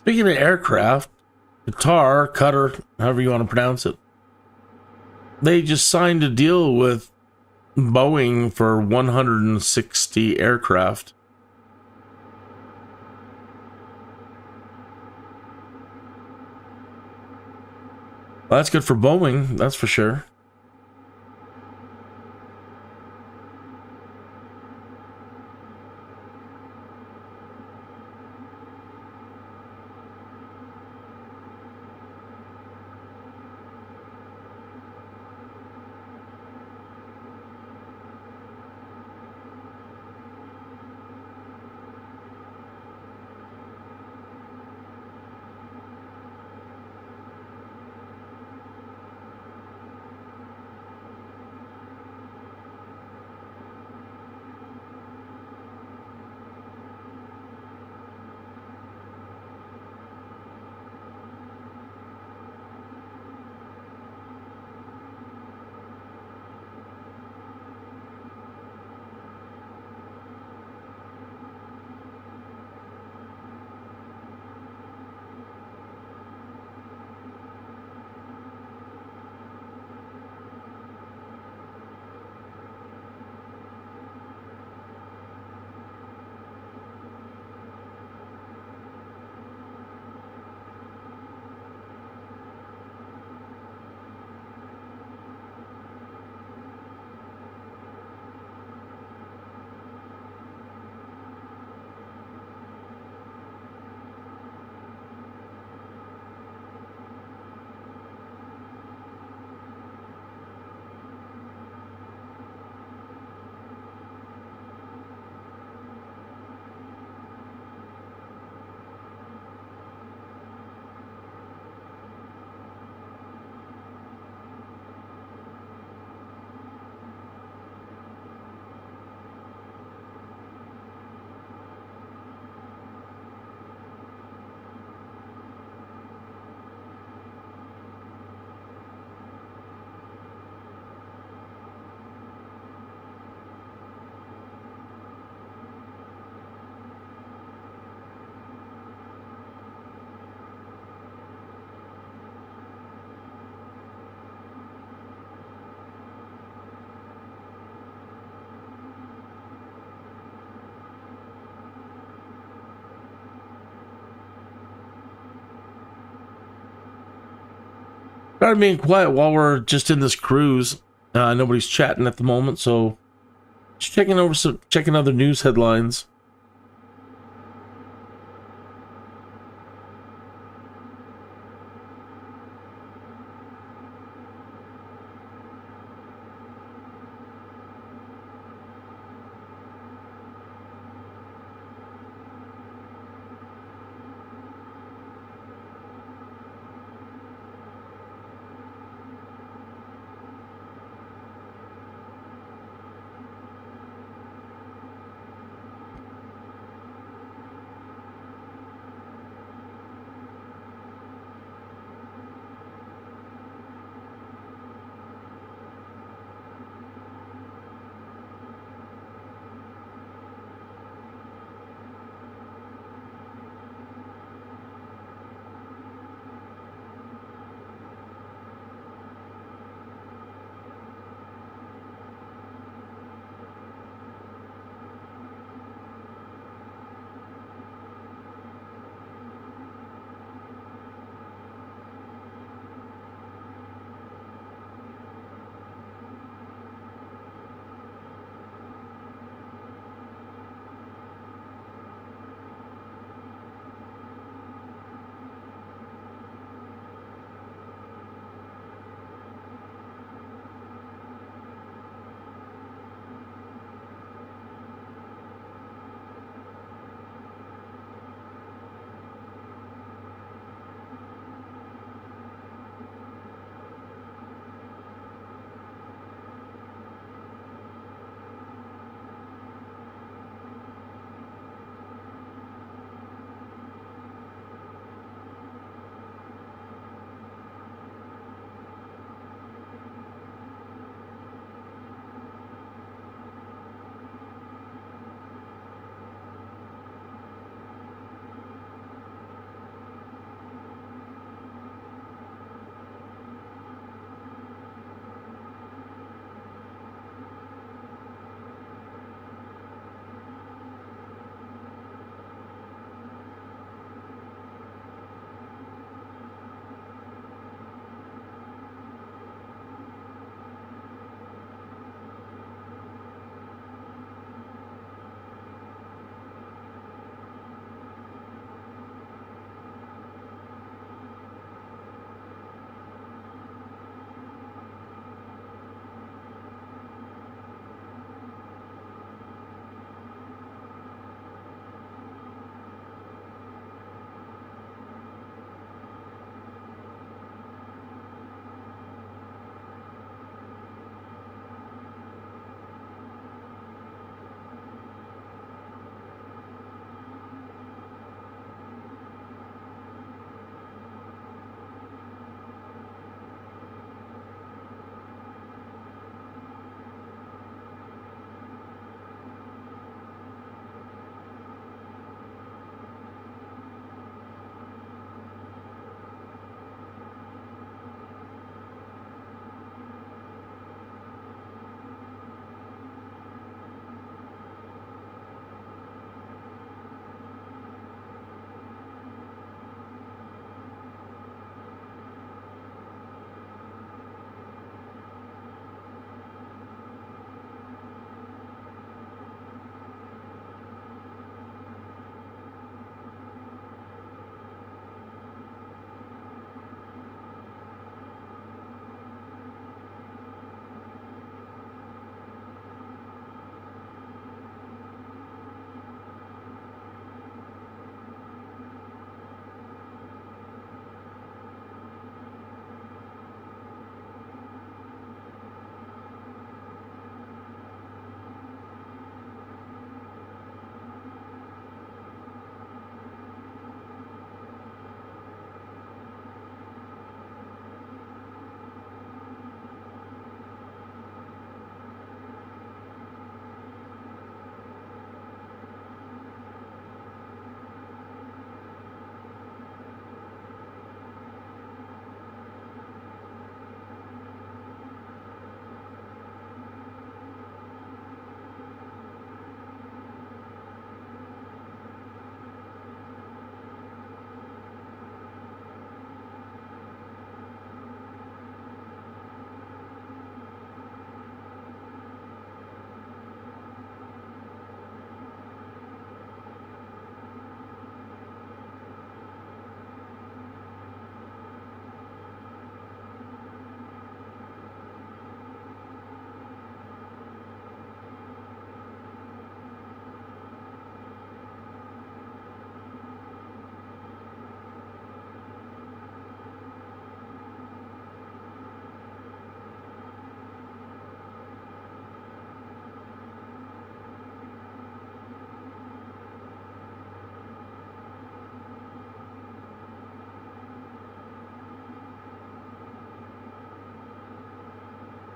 Speaking of aircraft, Qatar, however you want to pronounce it, they just signed a deal with Boeing for 160 aircraft. Well, that's good for Boeing, that's for sure. Started being quiet while we're just in this cruise. Nobody's chatting at the moment, so just checking other news headlines.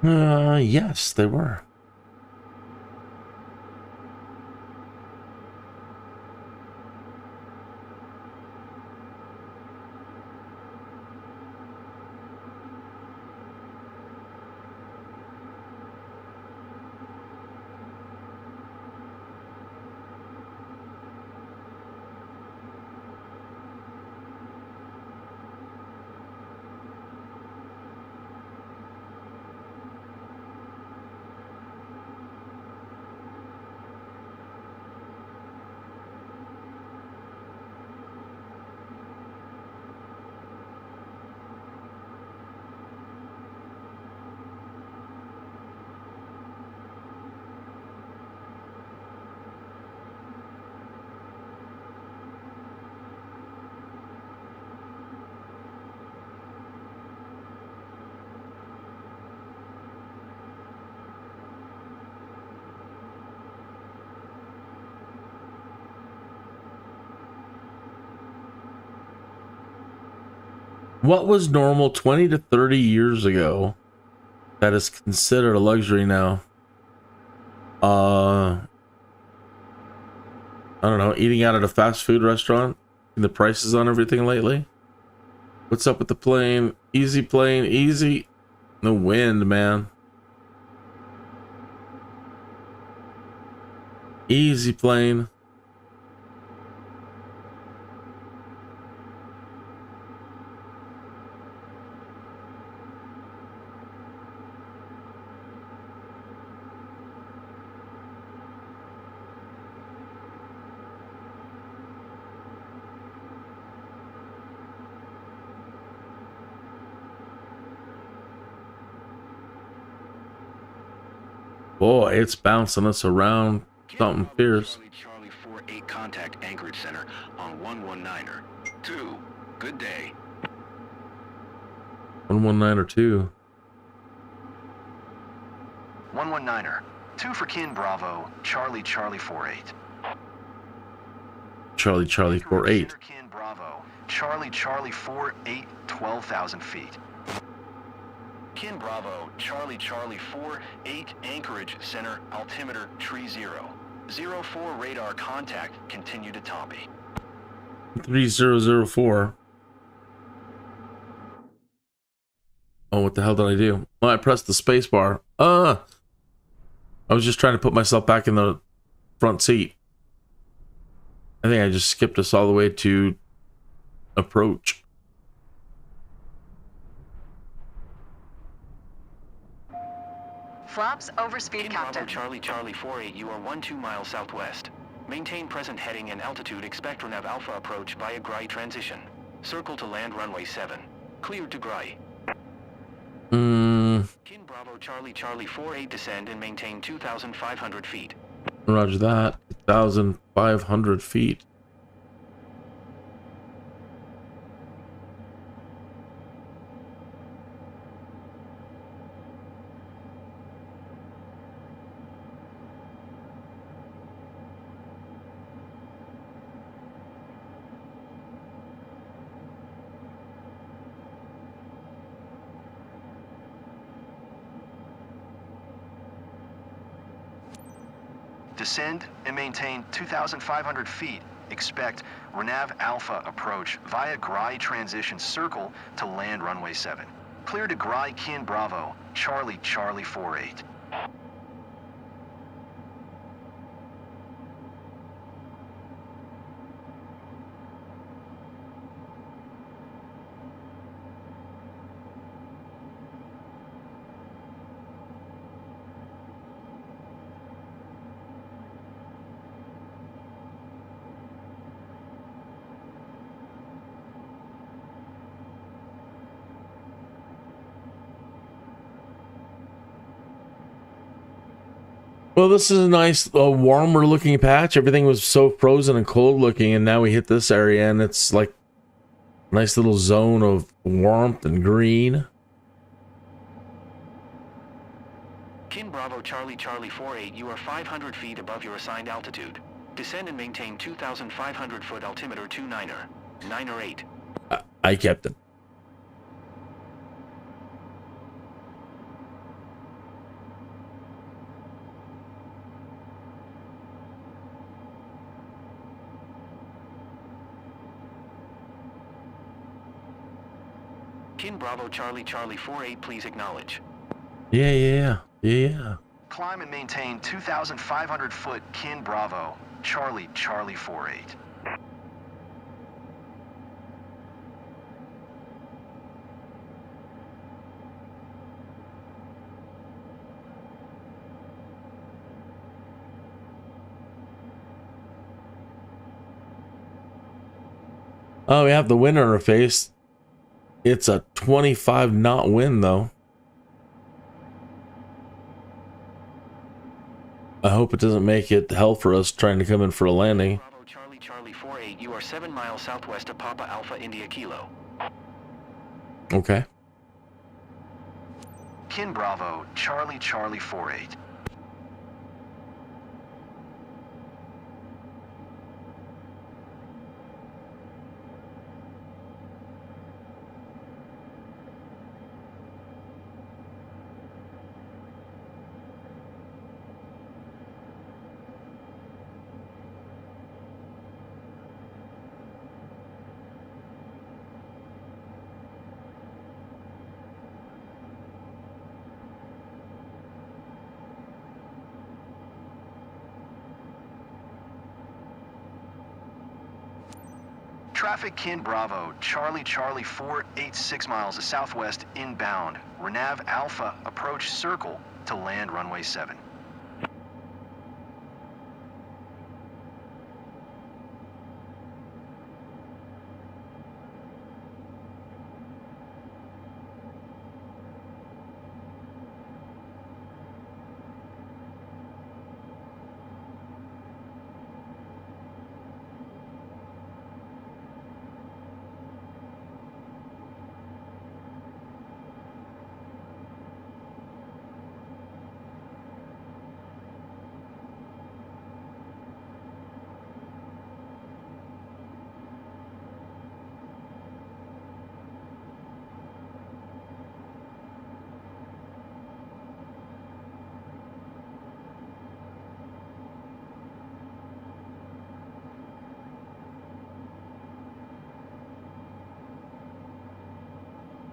Yes, they were. What was normal 20 to 30 years ago that is considered a luxury now? I don't know, eating out at a fast food restaurant and the prices on everything lately. What's up with the plane? Easy plane, easy. The wind, man. Easy plane. Boy, it's bouncing us around something fierce. Charlie 48 contact Anchorage Center on 119er. 2. Good day. 119 or 2. 119er. 2 for Kin Bravo, Charlie 48. Charlie 48. Kin Bravo, Charlie 48, 12,000 feet. Kin Bravo, Charlie 48, Anchorage Center, altimeter tree 0. 04 radar contact, continue to Tomby. 3004. Oh, what the hell did I do? Oh, I pressed the space bar. I was just trying to put myself back in the front seat. I think I just skipped us all the way to approach. Flaps over speed, Captain. Charlie 48, you are 12 miles southwest. Maintain present heading and altitude. Expect Renav Alpha approach via Grai transition. Circle to land runway 7. Cleared to Grai. Kin Bravo Charlie 48, descend and maintain 2,500 feet. Roger that. 2,500 feet. Descend and maintain 2,500 feet. Expect Renav Alpha approach via Grai transition circle to land runway 7. Clear to Grai Kin Bravo, Charlie 48. Well, this is a nice, warmer looking patch. Everything was so frozen and cold looking, and now we hit this area, and it's like a nice little zone of warmth and green. Kin Bravo Charlie 48, you are 500 feet above your assigned altitude. Descend and maintain 2,500 foot altimeter 29er. 908. I kept it. Kin Bravo Charlie Charlie 48, please acknowledge. Yeah. Climb and maintain 2,500 foot Kin Bravo Charlie Charlie 48. Oh, we have the wind on our face. It's a 25 knot wind, though. I hope it doesn't make it hell for us trying to come in for a landing. Bravo Charlie Charlie 48, you are 7 miles southwest of Papa Alpha India Kilo. Okay. Kin Bravo Charlie Charlie 48. Traffic Kin Bravo, Charlie Charlie 48 6 miles southwest inbound. Renav Alpha, approach circle to land runway 7.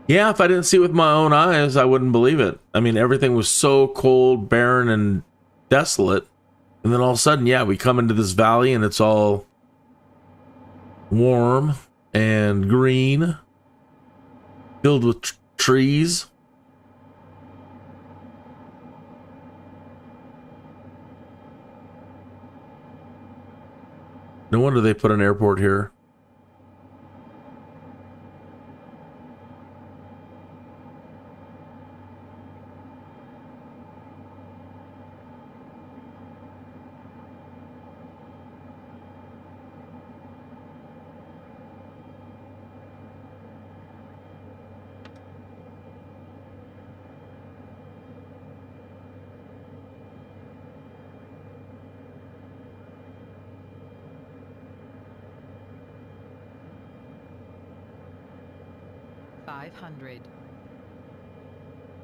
Yeah, if I didn't see it with my own eyes, I wouldn't believe it. I mean, everything was so cold, barren, and desolate. And then all of a sudden, yeah, we come into this valley and it's all warm and green, filled with trees. No wonder they put an airport here.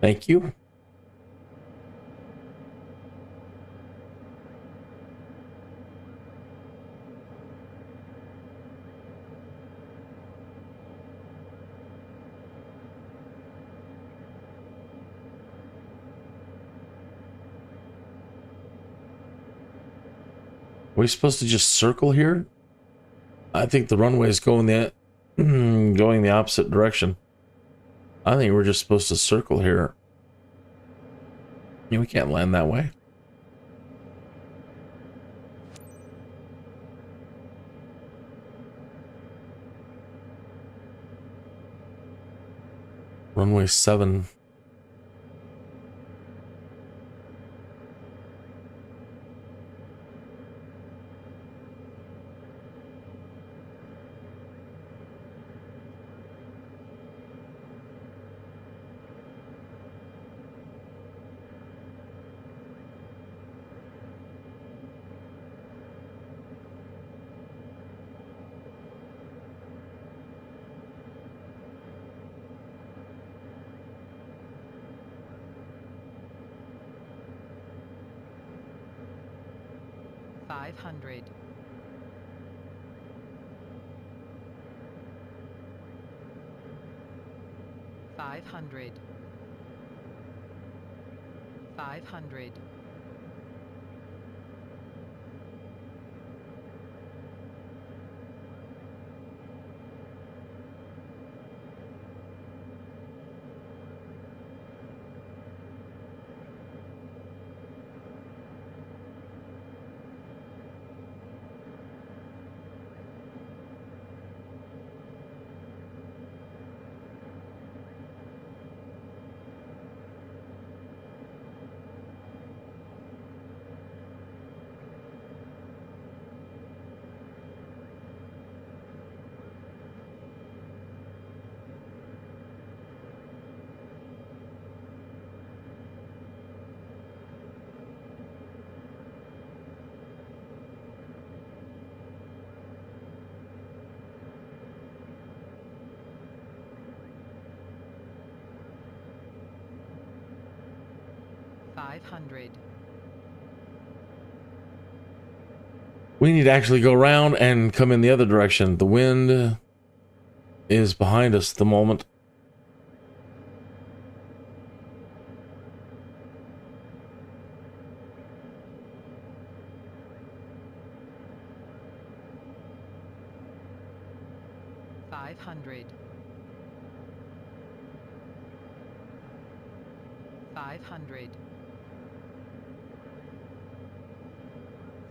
Thank you. Are we supposed to just circle here? I think the runway is going the opposite direction. I think we're just supposed to circle here. Yeah, we can't land that way. Runway 7. 500. 500. 500. We need to actually go around and come in the other direction. The wind is behind us at the moment. $500. 500.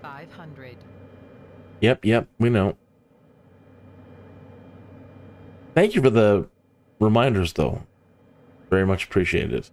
500. Yep, we know. Thank you for the reminders, though. Very much appreciated.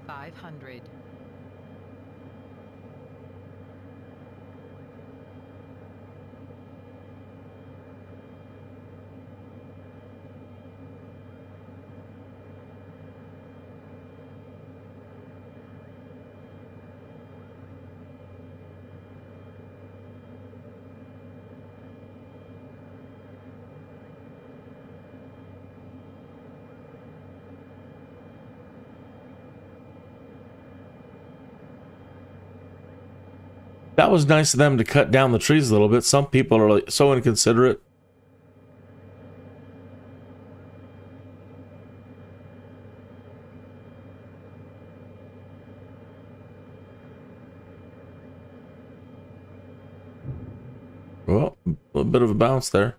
$500. 'That was nice of them to cut down the trees a little bit. Some people are like so inconsiderate. Well, a little bit of a bounce there.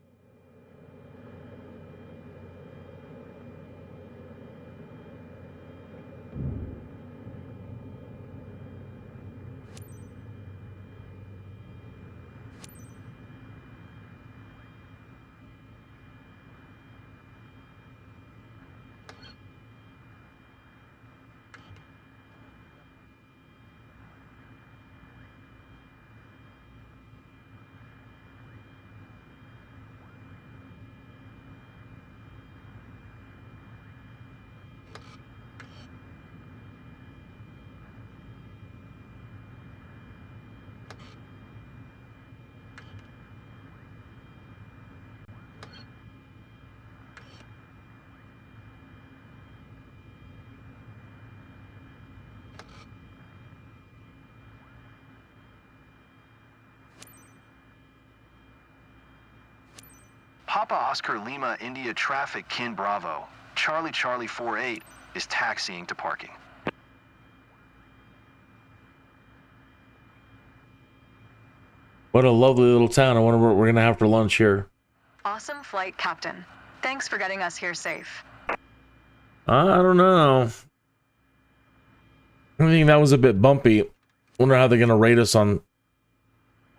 Papa Oscar Lima India traffic Kin Bravo. Charlie Charlie 48 is taxiing to parking. What a lovely little town. I wonder what we're going to have for lunch here. Awesome flight, Captain. Thanks for getting us here safe. I don't know. I think that was a bit bumpy. Wonder how they're going to rate us on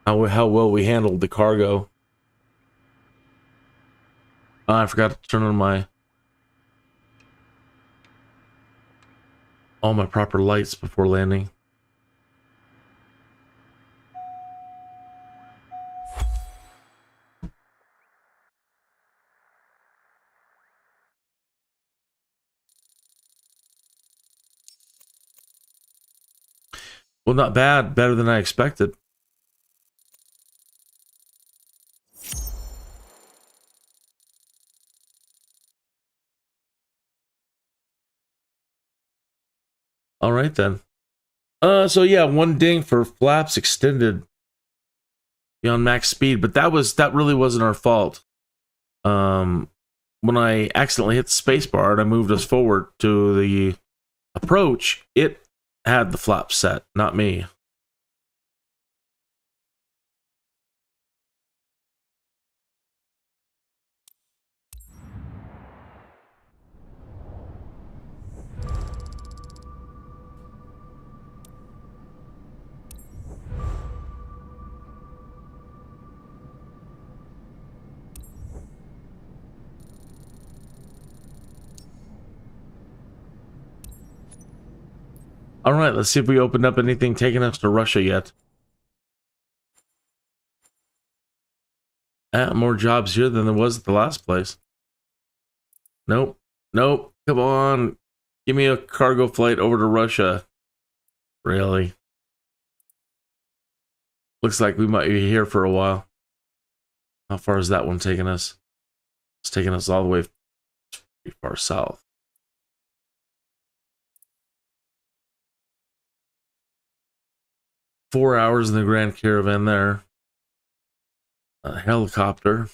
how well we handled the cargo. I forgot to turn on all my proper lights before landing. Well, not bad. Better than I expected. All right, then. So yeah, one ding for flaps extended beyond max speed, but that really wasn't our fault. When I accidentally hit the space bar and I moved us forward to the approach, it had the flaps set, not me. All right, let's see if we opened up anything taking us to Russia yet. More jobs here than there was at the last place. Nope. Nope. Come on. Give me a cargo flight over to Russia. Really? Looks like we might be here for a while. How far is that one taking us? It's taking us all the way pretty far south. Four hours in the Grand Caravan there. A helicopter.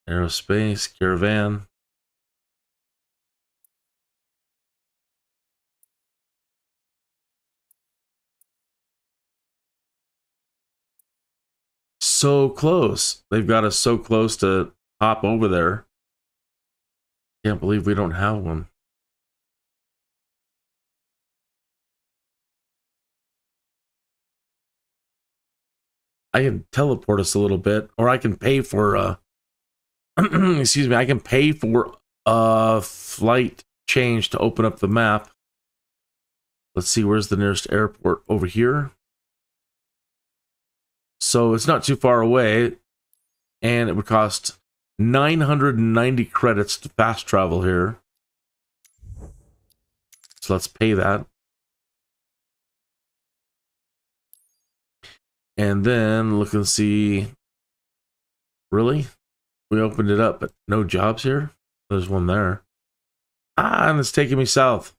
Aerospace, Caravan. So close. They've got us so close to hop over there. Can't believe we don't have one. I can teleport us a little bit, or I can pay for excuse me, I can pay for a flight change to open up the map. Let's see, where's the nearest airport? Over here. So it's not too far away, and it would cost 990 credits to fast travel here. So let's pay that. And then look and see. Really? We opened it up, but no jobs here? There's one there. And it's taking me south.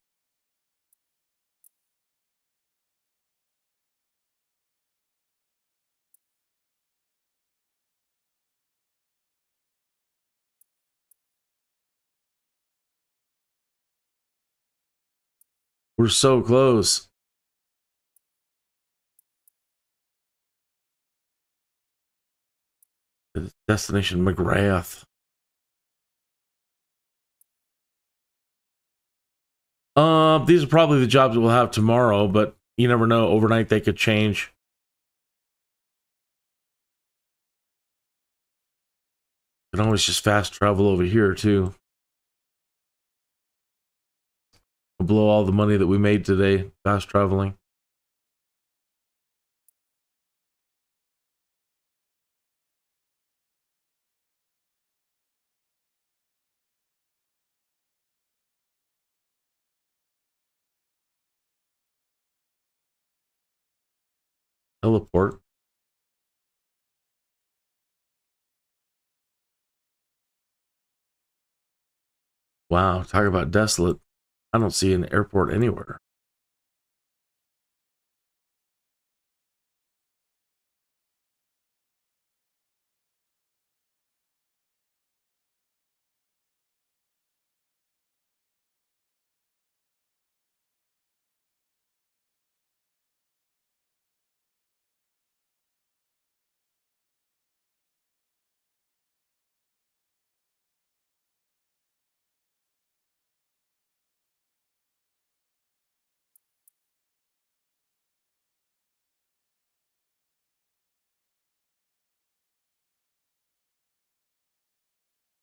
We're so close. Destination McGrath. These are probably the jobs that we'll have tomorrow, but you never know. Overnight they could change. You can always just fast travel over here too. We'll blow all the money that we made today fast traveling. Teleport. Wow, talk about desolate. I don't see an airport anywhere.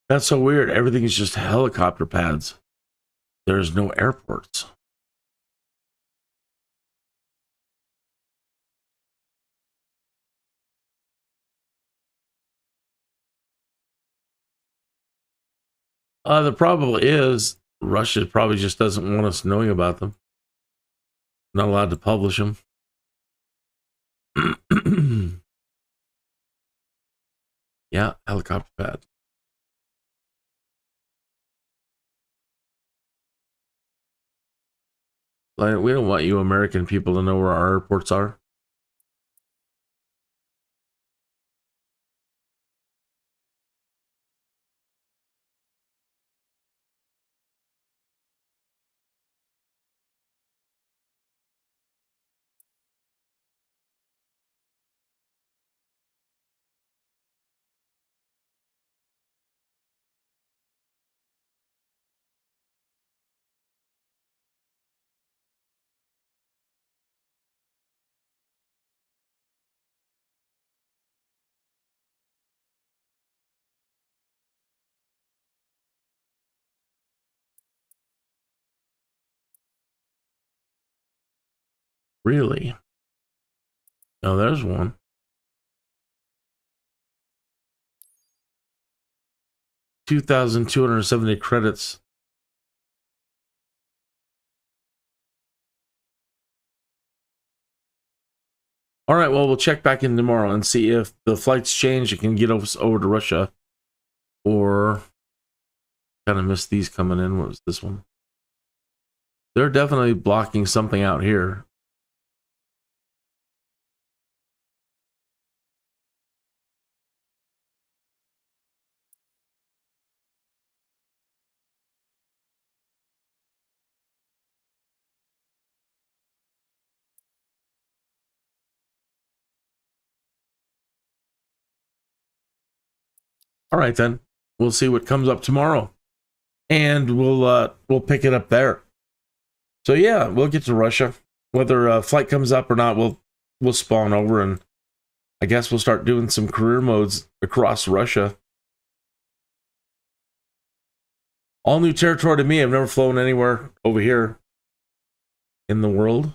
That's so weird. Everything is just helicopter pads. There's no airports. The problem is Russia probably just doesn't want us knowing about them. Not allowed to publish them. Yeah, helicopter pad. Like, we don't want you American people to know where our airports are. Really? Oh, there's one. $2,270 credits. All right, well, we'll check back in tomorrow and see if the flights change and can get us over to Russia. Or kind of missed these coming in. What was this one? They're definitely blocking something out here. All right, then. We'll see what comes up tomorrow. And we'll pick it up there. So yeah, we'll get to Russia. Whether a flight comes up or not, we'll spawn over, and I guess we'll start doing some career modes across Russia. All new territory to me. I've never flown anywhere over here in the world.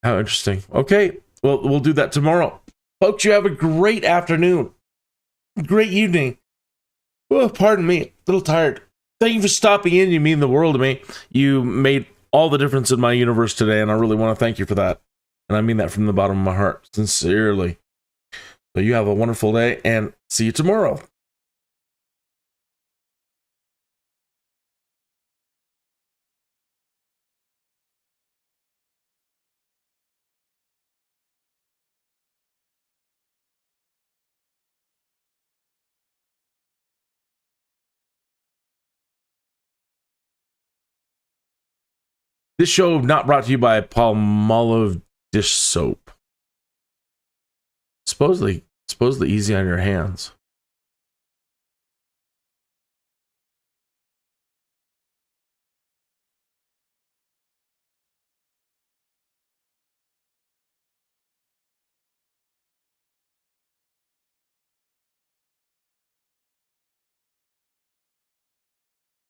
How interesting. Okay, well, we'll do that tomorrow. Folks, you have a great afternoon. Great evening. Oh, pardon me, a little tired. Thank you for stopping in. You mean the world to me. You made all the difference in my universe today, and I really want to thank you for that. And I mean that from the bottom of my heart, sincerely. So you have a wonderful day, and see you tomorrow. This show not brought to you by Palmolive dish soap. Supposedly easy on your hands.